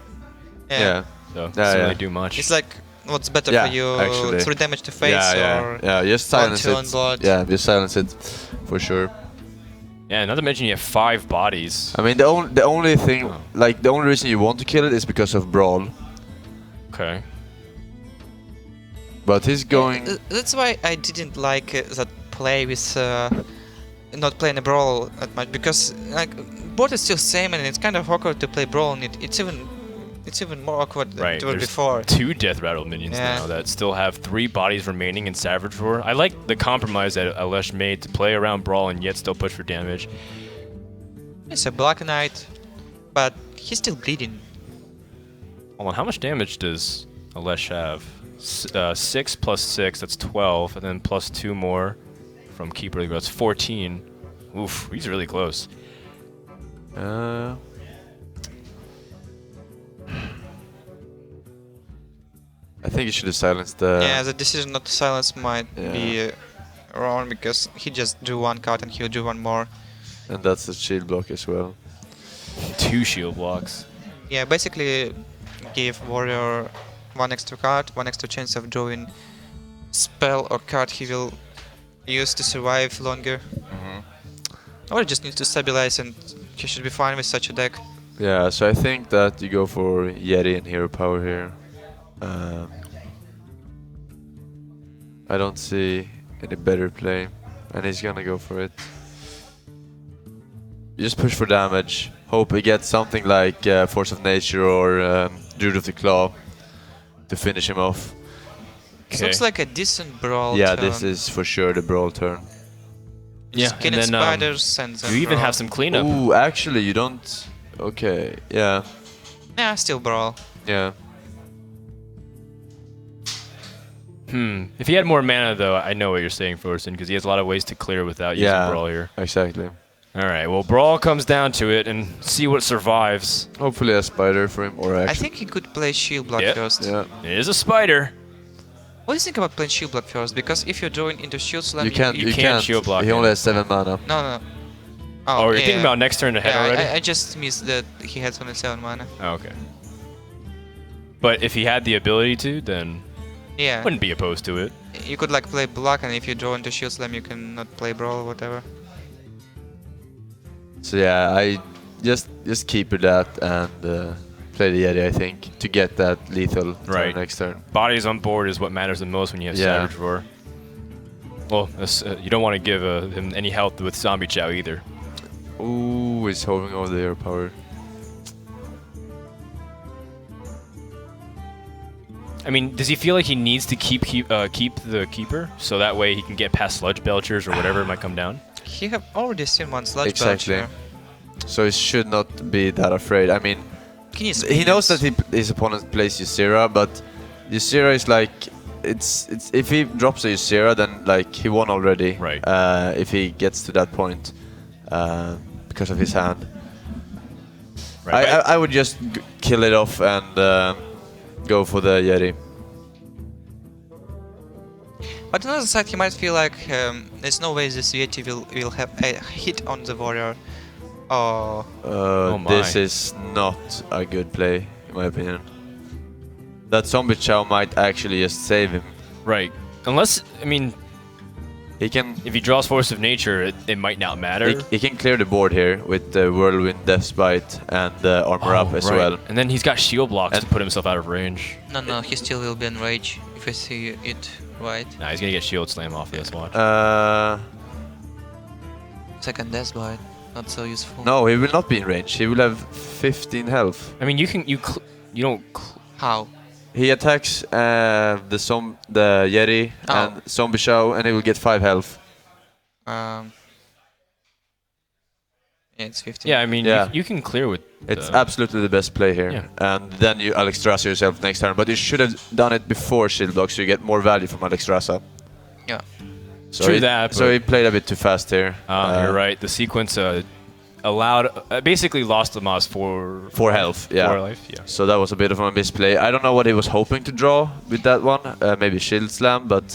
Yeah. So it doesn't yeah. really do much. It's like, what's better Yeah, for you? actually. 3 damage to face or... Yeah, just silence 1-2 on it. board? Yeah, just silence it, for sure. Yeah, not to mention you have 5 bodies. I mean, the only thing, like, the only reason you want to kill it is because of Brawl. Okay. But he's going... That's why I didn't like that play with not playing a Brawl that much, because like board is still same and it's kind of awkward to play Brawl and it's even more awkward than Right, it was there's before. 2 Death Rattle minions now that still have 3 bodies remaining in Savage Roar. I like the compromise that Alesh made to play around Brawl and yet still push for damage. It's a Black Knight, but he's still bleeding. Hold on, how much damage does Alesh have? 6 plus 6, that's 12, and then plus 2 more from Keeper, that's 14. Oof, he's really close. I think you should have silenced the... Yeah, the decision not to silence might be wrong, because he just drew 1 card and he'll do 1 more. And that's the shield block as well. 2 shield blocks. Yeah, basically gave Warrior 1 extra card, 1 extra chance of drawing spell or card he will use to survive longer. Or he just needs to stabilize and he should be fine with such a deck. Yeah, so I think that you go for Yeti and Hero Power here. I don't see any better play, and he's gonna go for it. You just push for damage, hope he gets something like Force of Nature or Druid of the Claw to finish him off. It looks like a decent Brawl Yeah, turn. this is for sure the Brawl turn. Yeah, Killing and then spiders and then you even Brawl. have some cleanup. Ooh, actually you don't... Okay, yeah. Yeah, still Brawl. Yeah. If he had more mana, though, I know what you're saying, Forsen, because he has a lot of ways to clear without using Brawl here. Exactly. All right, well, Brawl comes down to it, and see what survives. Hopefully a spider for him, or actually... I think he could play Shield Block first. Yeah. It is a spider. What do you think about playing Shield Block first? Because if you're drawing into Shield Slam, You can't shield block He him. only has 7 mana. No. Oh, you're thinking about next turn ahead already? I just missed that he has only 7 mana. Oh, okay. But if he had the ability to, then Yeah. wouldn't be opposed to it. You could like play Block, and if you draw into Shield Slam, you can not play Brawl or whatever. So yeah, I just keep that and play the Yeti, I think, to get that lethal turn next turn. Bodies on board is what matters the most when you have Savage Roar. Well, you don't want to give him any health with Zombie Chow either. Ooh, he's holding over the air power. I mean, does he feel like he needs to keep the Keeper so that way he can get past Sludge Belchers or whatever might come down? He have already seen 1 Sludge Exactly. Belcher. So he should not be that afraid. I mean, he knows that his opponent plays Ysera, but Ysera is like, it's if he drops a Ysera, then like he won already. Right. If he gets to that point, because of his hand. Right. I would just kill it off and go for the Yeti. But on the other side, he might feel like there's no way this Yeti will have a hit on the Warrior. Oh, Oh my. This is not a good play, in my opinion. That zombie chow might actually just save him. Right. Unless, I mean, He can if he draws Force of Nature, it might not matter. he can clear the board here with the Whirlwind, Death's Bite, and Armor Up as right. well. And then he's got shield blocks to And- put himself out of range. no, he still will be in rage if I see it right. Nah, he's gonna get shield slam off this watch. Second death bite, not so useful. No, he will not be in range. He will have 15 health. I mean, you don't. How? He attacks the Yeti Oh. and Zombie Chow, and he will get 5 health. Yeah, it's 15. Yeah, I mean, Yeah. you can clear with. It's absolutely the best play here. Yeah. And then you Alexstrasza yourself next turn, but you should have done it before Shield Block so you get more value from Alexstrasza. Yeah. So True he, that, So but- he played a bit too fast here. You're right. The sequence allowed, basically lost Amaz for 4 health, yeah. 4 life. Yeah. So that was a bit of a misplay. I don't know what he was hoping to draw with that one. Maybe Shield Slam, but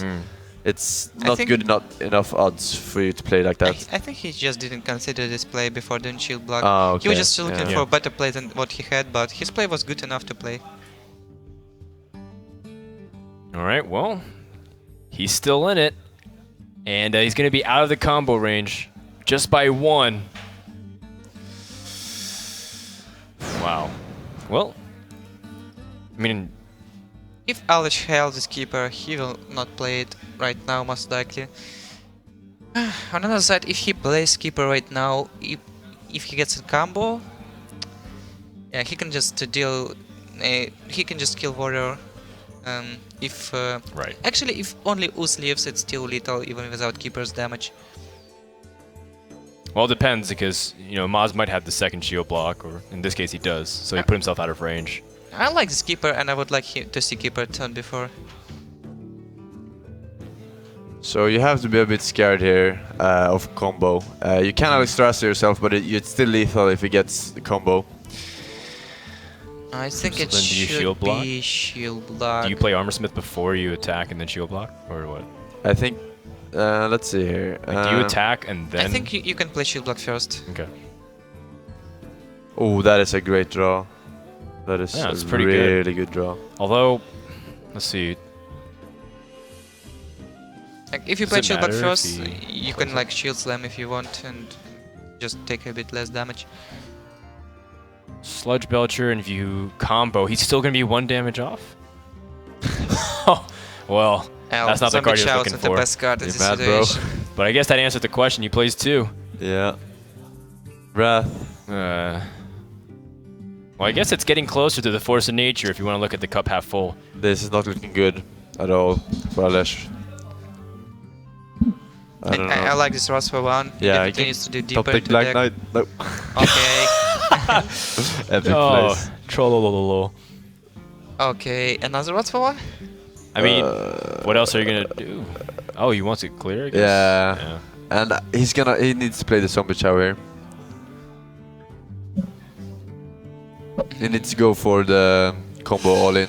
it's I not think- good enough odds for you to play like that. I think he just didn't consider this play before doing shield block. Ah, He was okay, just looking yeah. for a better play than what he had, but his play was good enough to play. All right. Well, he's still in it, and he's gonna be out of the combo range just by 1. Wow. Well, I mean, If Alesh held his keeper, he will not play it right now, most likely. On another side, if he plays keeper right now, if he gets a combo, yeah, he can just deal. He can just kill warrior. If right. actually, if only Us leaves, it's still lethal even without keeper's damage. Well, it depends because Maz might have the second shield block, or in this case, he does. So he put himself out of range. I like this keeper, and I would like to see keeper turn before. So you have to be a bit scared here of combo. You can Alexstrasza yourself, but it's still lethal if he gets the combo. I think So it then do you should shield block? be shield block. Do you play Armorsmith before you attack and then shield block, or what? I think. Let's see here. Like, do you attack and then? I think you can play shield block first. Okay. Oh, that is a great draw. That is Yeah, a it's pretty good. really good draw. Although, let's see. Like, if you Does play it shield block matter if first, he you can like shield slam if you want and just take a bit less damage. Sludge Belcher, and if you combo, he's still gonna be 1 damage off. Oh, well, that's not the card you're looking the for. best card in You this mad, bro? situation. But I guess that answered the question. He plays 2. Yeah. Wrath. Well, I guess it's getting closer to the Force of Nature if you want to look at the cup half full. This is not looking good at all for Alesh. I don't know. I like this Ross for 1. Yeah, he I can needs to do top deeper deck into Black deck. Knight. No. Okay. Epic Oh, place. trollololo. Okay, another Ross for 1? I mean, what else are you gonna do? Oh, he wants it clear, I guess? Yeah. And he needs to play the Zombie Chow here. He needs to go for the combo all in.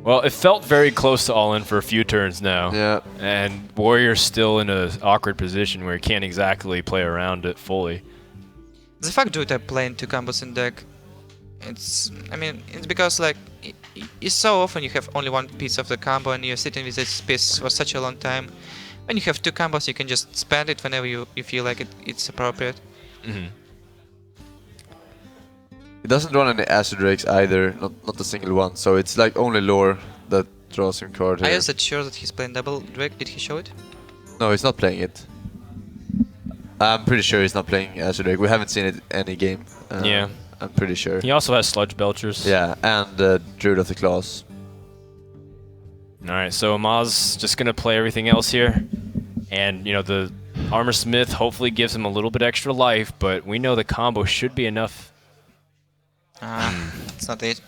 Well, it felt very close to all in for a few turns now. Yeah. And Warrior's still in an awkward position where he can't exactly play around it fully. The fact that I playing 2 combos in deck, it's because like it's so often you have only 1 piece of the combo and you're sitting with this piece for such a long time. When you have 2 combos, you can just spend it whenever you feel like it's appropriate. Mm-hmm. He doesn't run any Acid Rakes either, not a single one. So it's like only lore that draws him card here. I was sure that he's playing double Drake. Did he show it? No, he's not playing it. I'm pretty sure he's not playing Acid Rake. We haven't seen it any game. Yeah. I'm pretty sure. He also has Sludge Belchers. Yeah, and Druid of the Claws. Alright, so Amaz just going to play everything else here. And, the Armor Smith hopefully gives him a little bit extra life, but we know the combo should be enough. It's not it.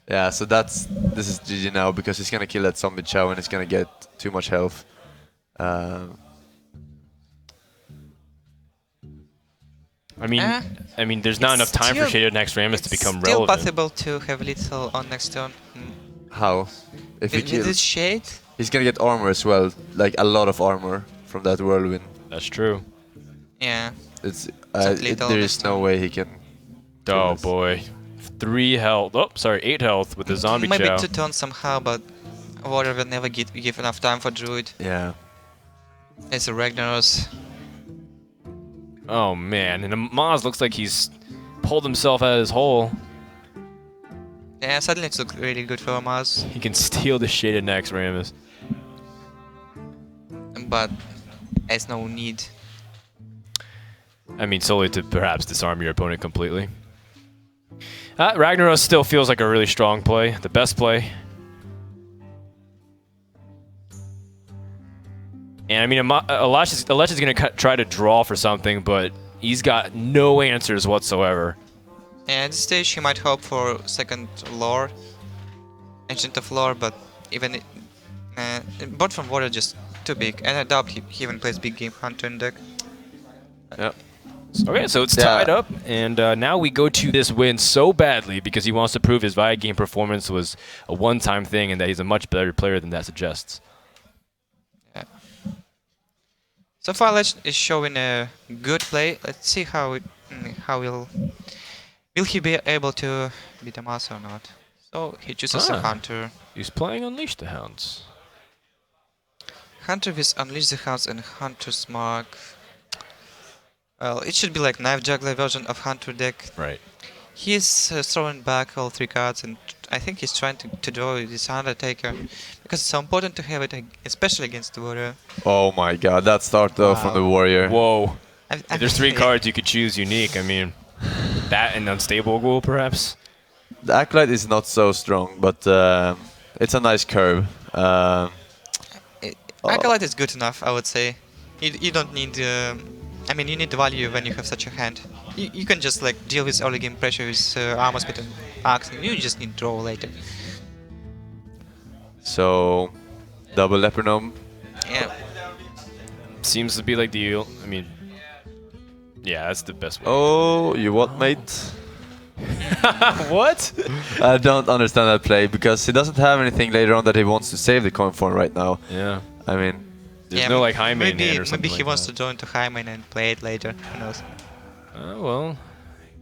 Yeah, so this is GG now because he's gonna kill that Zombie Chow and he's gonna get too much health. I mean, there's not enough time for still- Shaded Next Rammus to become Still relevant. possible to have lethal on next turn. How? If he With this kills, shade? he's gonna get armor as well, like a lot of armor from that Whirlwind. That's true. Yeah. It's Exactly, it's all there this is no time. way he can. Oh this. boy. 3 health. Oh, sorry, 8 health with the zombie Maybe chow. 2 turns somehow, but Warrior will never give enough time for Druid. Yeah. It's a Ragnaros. Oh man, and Amaz looks like he's pulled himself out of his hole. Yeah, suddenly it looks really good for Amaz, He can steal the shit of next Rammus. but there's no need. I mean, solely to perhaps disarm your opponent completely. Ragnaros still feels like a really strong play, the best play. And I mean, Alesh is going to try to draw for something, but he's got no answers whatsoever. And at this stage he might hope for second lore, Ancient of Lore, but even board from Warrior just too big, and I doubt he even plays big game Hunter in deck. Yeah. Okay, so it's tied up, and now we go to this win so badly because he wants to prove his VIA game performance was a one-time thing and that he's a much better player than that suggests. Yeah. So far, Alesh is showing a good play. Let's see how will he be able to beat Amaz or not. So he chooses a Hunter. He's playing Unleash the Hounds. Hunter with Unleash the Hounds and Hunter's Mark. Well, it should be like Knife Juggler version of Hunter deck. Right. He's throwing back all 3 cards, and I think he's trying to draw this Undertaker because it's so important to have it, especially against the Warrior. Oh my god, that start though from the Warrior. Whoa. If There's 3 cards you could choose unique. I mean, that and Unstable Ghoul, perhaps? The Acolyte is not so strong, but it's a nice curve. Acolyte is good enough, I would say. You don't need. I mean, you need value when you have such a hand. You can just like deal with early game pressure with Armor Spit and Axe, and you just need draw later. So, double Leper Gnome. Yeah. Seems to be like the... I mean... Yeah, that's the best way. Oh, you what, mate? What? I don't understand that play because he doesn't have anything later on that he wants to save the coin for right now. Yeah. I mean, There's no like high main hand or something maybe he like wants that. to join to high main and play it later. Who knows? Well,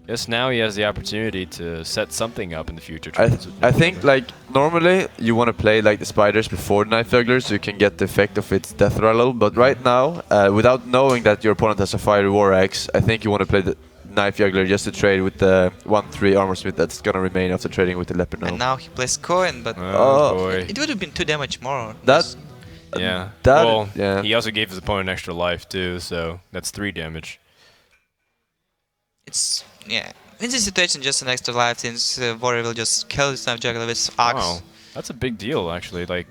guess now he has the opportunity to set something up in the future. I think like normally you want to play like the spiders before the Knife Juggler so you can get the effect of its death rattle, but right now, without knowing that your opponent has a Fiery War Axe, I think you want to play the Knife Juggler just to trade with the 1/3 Armor Smith that's gonna remain after trading with the Leper Gnome. And now he plays coin, but Oh boy. it would have been 2 damage more. That Yeah. That- Well, yeah. he also gave his opponent extra life too, so that's 3 damage. It's yeah. In this situation, just an extra life since Warrior will just kill this Knife Juggler with Axe. Wow, that's a big deal actually. Like,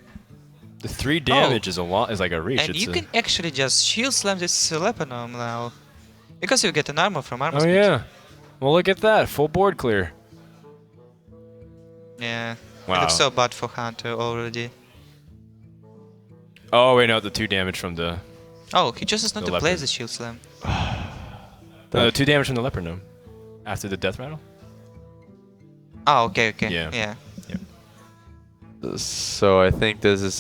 the 3 damage is a lot. Is like a reach. And It's you a- can actually just shield slam this Leper Gnome now. Because you get an armor from Armor Oh Smith. yeah. Well, look at that, full board clear. Yeah. It Wow. looks so bad for Hunter already. Oh wait, no, the 2 damage from the Oh, he chooses not The to play leopard. the shield slam. 2 damage from the Leper Gnome after the death rattle. Oh, okay, okay. Yeah. Yeah. So I think this is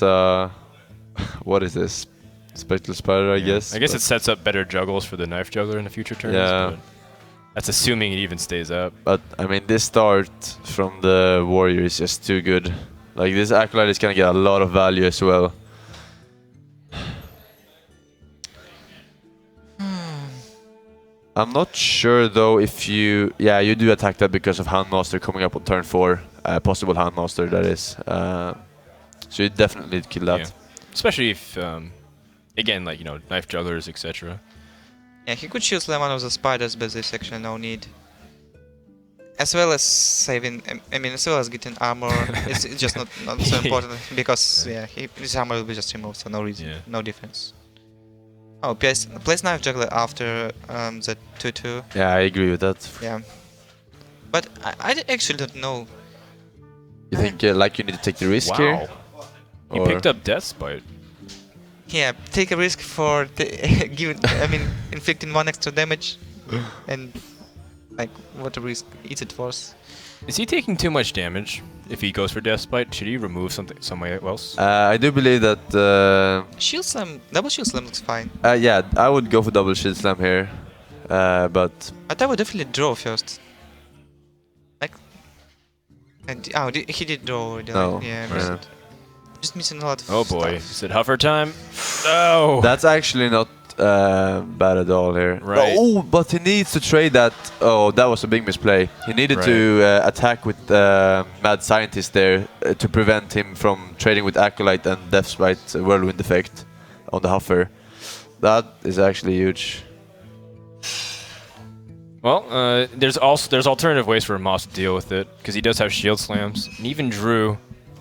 what is this? Spectral Spider, I guess. I guess but- it sets up better juggles for the Knife Juggler in the future turns. Yeah. But that's assuming it even stays up. But I mean, this start from the Warrior is just too good. Like this Acolyte is gonna get a lot of value as well. I'm not sure though if you... Yeah, you do attack that because of Houndmaster coming up on turn 4. Possible Houndmaster, that is. So you definitely need to kill that. Yeah. Especially if, again, like, you know, Knife Jugglers, etc. Yeah, he could shield slam one of the spiders, but there's actually no need. As well as saving, I mean, as well as getting armor, it's just not so important because yeah, his armor will be just removed, so no reason, Yeah. no difference. Oh, place Knife Juggler after the 2/2. Yeah, I agree with that. Yeah, but I actually don't know. You think like you need to take the risk here? He Or- picked up Death Spite. Yeah, take a risk for inflicting 1 extra damage, and like what a risk is it worth? Is he taking too much damage? If he goes for Death Spite, should he remove somewhere else? I do believe that... Shield slam, double shield slam looks fine. yeah, I would go for double Shield Slam here. But I would definitely draw first. Like, oh, he did draw already. No, Like, yeah, yeah. just missing a lot of Oh boy, stuff. is it Huffer time? No! that's actually not bad at all here. Right. Oh, but he needs to trade that. Oh, that was a big misplay. He needed to attack with Mad Scientist there to prevent him from trading with Acolyte and Death's Whirlwind effect on the Huffer. That is actually huge. Well, there's alternative ways for Amaz to deal with it, because he does have shield slams, and even drew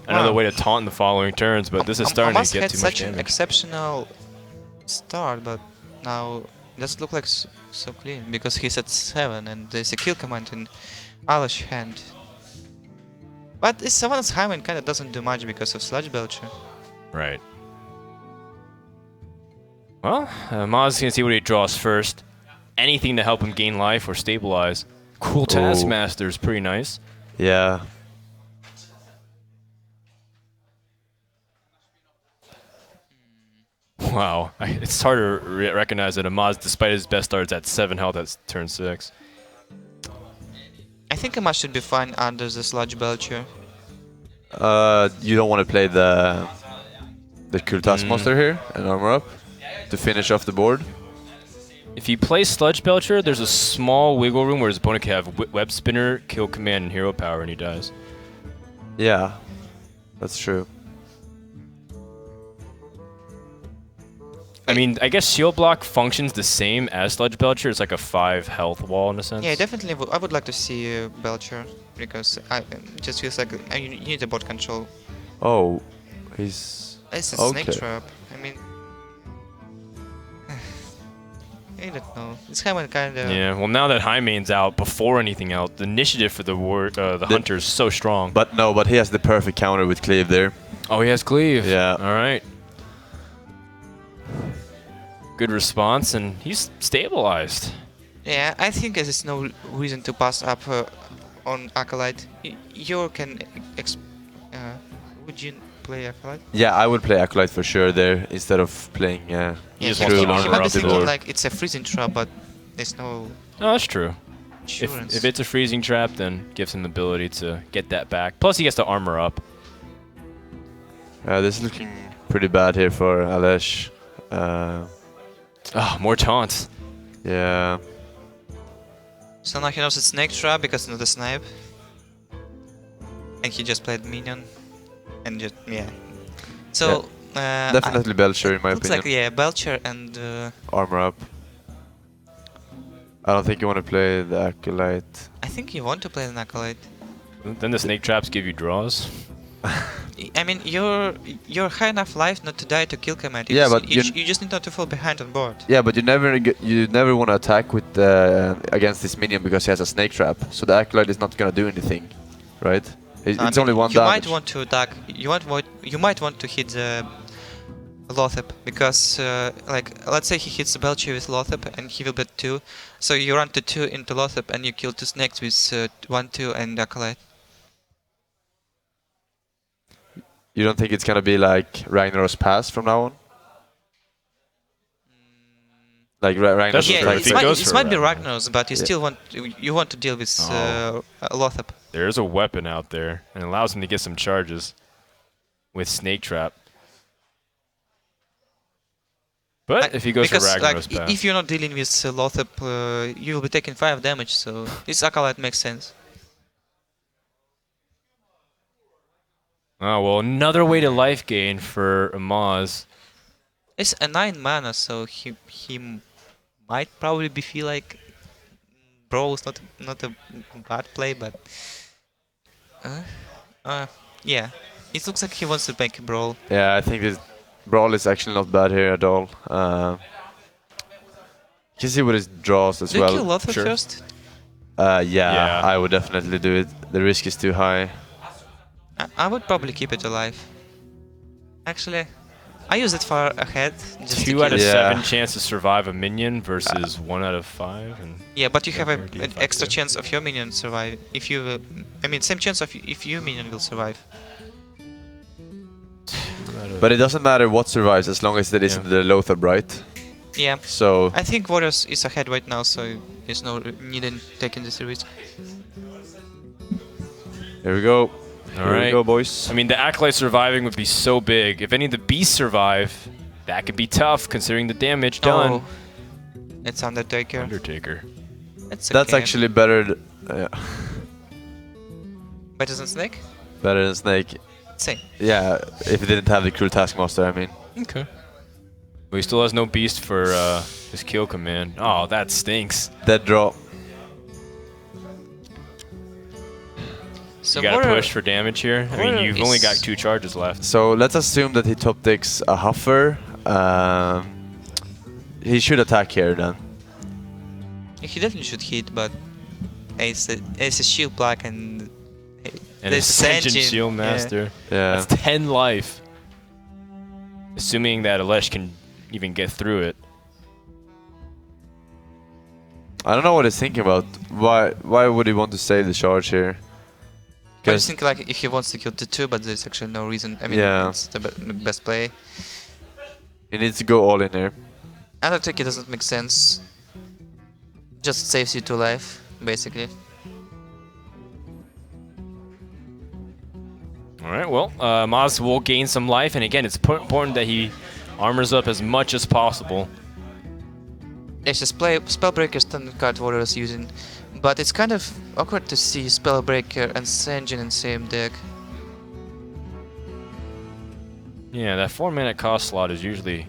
another way to taunt in the following turns, but this is starting to get too much such an damage. exceptional start, but now it doesn't look like so clean, because he's at 7 and there's a kill command in Alesh's hand. But this Savannah's Hyman kinda doesn't do much because of Sludge Belcher. Right. Well, Amaz can see what he draws first. Anything to help him gain life or stabilize. Cool Taskmaster is pretty nice. Yeah. Wow, it's hard to recognize that Amaz, despite his best start, is at 7 health at turn 6. I think Amaz should be fine under the Sludge Belcher. You don't want to play the cool Taskmaster here and armor up to finish off the board. If he plays Sludge Belcher, there's a small wiggle room where his opponent can have Web Spinner, Kill Command, and Hero Power, and he dies. Yeah, that's true. I mean, I guess Shield Block functions the same as Sludge Belcher. It's like a 5 health wall in a sense. Yeah, definitely. I would like to see Belcher, because it just feels like you need a bot control. Oh, he's... It's a Okay. snake trap. I mean, I don't know. This Hyman kinda. Yeah, well, now that Hymane's out, before anything else, the initiative for the Hunter is so strong. But he has the perfect counter with Cleave there. Oh, he has Cleave. Yeah. All right. Good response, and he's stabilized. Yeah, I think there's no reason to pass up on Acolyte. You can. Would you play Acolyte? Yeah, I would play Acolyte for sure there instead of playing Yeah, just he wants to might armor be up the thinking board. like it's a freezing trap, but there's no No, that's true. insurance. If it's a freezing trap, then gives him the ability to get that back. Plus, he gets to armor up. This is looking pretty bad here for Alesh. Oh, more taunts. Yeah. So now he knows it's snake trap because of the snipe. And he just played minion. And just, yeah. So, Definitely Belcher in my looks opinion. like, yeah, Belcher and... Armor up. I don't think you want to play the Acolyte. I think you want to play an Acolyte. Then the snake traps give you draws. I mean, you're high enough life not to die to kill command. Yeah, but you just need not to fall behind on board. Yeah, but you never want to attack with against this minion because he has a snake trap. So the Acolyte is not gonna do anything, right? It's only one you damage. might want to attack. You might want to hit the Lothep because, like, let's say he hits the Belcher with Lothep and he will bet 2. So you run to 2 into Lothep and you kill 2 snakes with 1-2 and Acolyte. You don't think it's gonna be like Ragnar's Pass from now on? Like Ragnar's Yeah, attack. if he goes it for might be Ragnar. Ragnar's, but you still want to deal with Lothep. There's a weapon out there, and it allows him to get some charges with Snake Trap. But if he goes for because, Ragnar's like, Path. if you're not dealing with Lothep, you will be taking 5 damage. So this Acolyte makes sense. Oh, well, another way to life gain for Amaz. It's a 9 mana, so he might probably feel like Brawl is not a bad play, but yeah, it looks like he wants to make a Brawl. Yeah, I think this Brawl is actually not bad here at all. You can see what it draws as Do you well. kill Lothar sure. first? Yeah, I would definitely do it. The risk is too high. I would probably keep it alive. Actually, I use it far ahead. Just to 2 out kill of it. Yeah. 7 chance to survive a minion versus 1 out of 5. And Yeah, but you have Never an give up extra there. chance of your minion survive. If you, I mean, same chance of if your minion will survive. But it doesn't matter what survives as long as it isn't Yeah. the Lothar, right? Yeah. So I think Warriors is ahead right now, so there's no need in taking this risk. here we go. All Here we right. go, boys. I mean, the Acolyte surviving would be so big. If any of the Beasts survive, that could be tough considering the damage done. Oh, it's Undertaker. Undertaker. It's That's okay. actually better. Yeah, Better than Snake? better than Snake. Same. Yeah, if it didn't have the Cruel Taskmaster, I mean. Okay. But he still has no Beast for his kill command. Oh, that stinks. Dead draw. So You gotta Warrior- push for damage here. I mean, Warrior you've only got is- 2 charges left. So let's assume that he top decks a Huffer. He should attack here then. He definitely should hit, but Ace is shield black and And there's Ascension Ascension, Shield yeah. Master. Yeah. That's 10 life. Assuming that Alesh can even get through it. I don't know what he's thinking about. Why would he want to save the charge here? I just think like if he wants to kill the 2, but there's actually no reason. I mean, Yeah. it's the best play. He needs to go all in here. Undertaker doesn't make sense. Just saves you 2 life, basically. Alright, well, Amaz will gain some life, and again, it's important that he armors up as much as possible. It's just play Spellbreaker standard card Warrior is using, but it's kind of awkward to see Spellbreaker and Sanjin in same deck. Yeah, that 4-mana cost slot is usually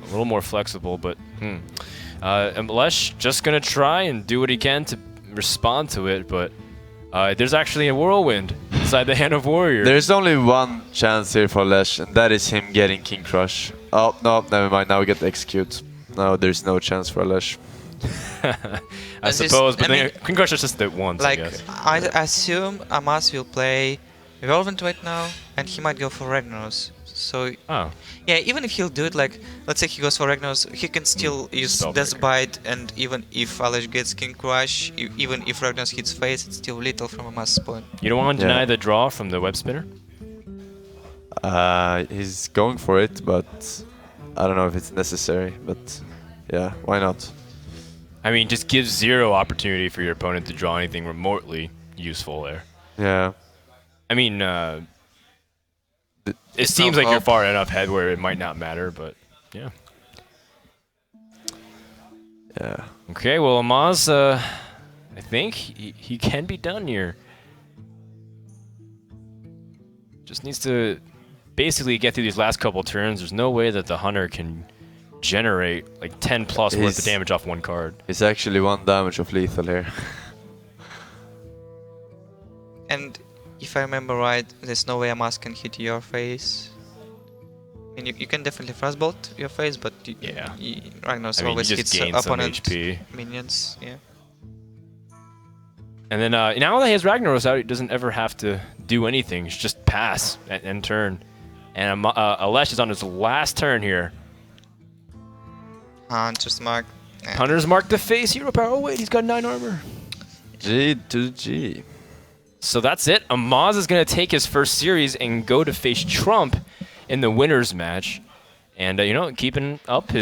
a little more flexible, but Alesh just gonna try and do what he can to respond to it, but there's actually a whirlwind inside the hand of Warrior. There's only one chance here for Lesh, and that is him getting King Crush. Oh, no, never mind. Now we get the Execute. No, there's no chance for Lesh. I And this- suppose, but I then mean, King Crush is just at once, I Like, guess. I assume Amaz will play Relevant right now, and he might go for Ragnaros. So, Oh, yeah, even if he'll do it, like, let's say he goes for Ragnaros, he can still use Spellbreaker. Death Bite, and even if Alesh gets King Crush, even if Ragnaros hits face, it's still little from Amaz's point. you don't want to Yeah. deny the draw from the web spinner? He's going for it, but I don't know if it's necessary. But yeah, why not? I mean, just gives 0 opportunity for your opponent to draw anything remotely useful there. Yeah. I mean, it It's seems no like you're hope. far enough ahead where it might not matter, but yeah. Yeah. Okay, well, Amaz, I think he can be done here. Just needs to basically get through these last couple turns. There's no way that the Hunter can generate like 10 plus worth of He's- damage off 1 card. It's actually 1 damage of lethal here. And if I remember right, there's no way Amaz can hit your face. I mean, you can definitely frostbolt your face, but Yeah. Ragnaros I mean, always he just hits gains some opponent HP. minions. Yeah. And then now that he has Ragnaros out, he doesn't ever have to do anything. He's just pass at end turn. And Alesh is on his last turn here. Hunter's Mark. Hunter's marked the face, hero power. Oh wait, he's got 9 armor. G to G. So that's it. Amaz is going to take his first series and go to face Trump in the winners match. And, keeping up his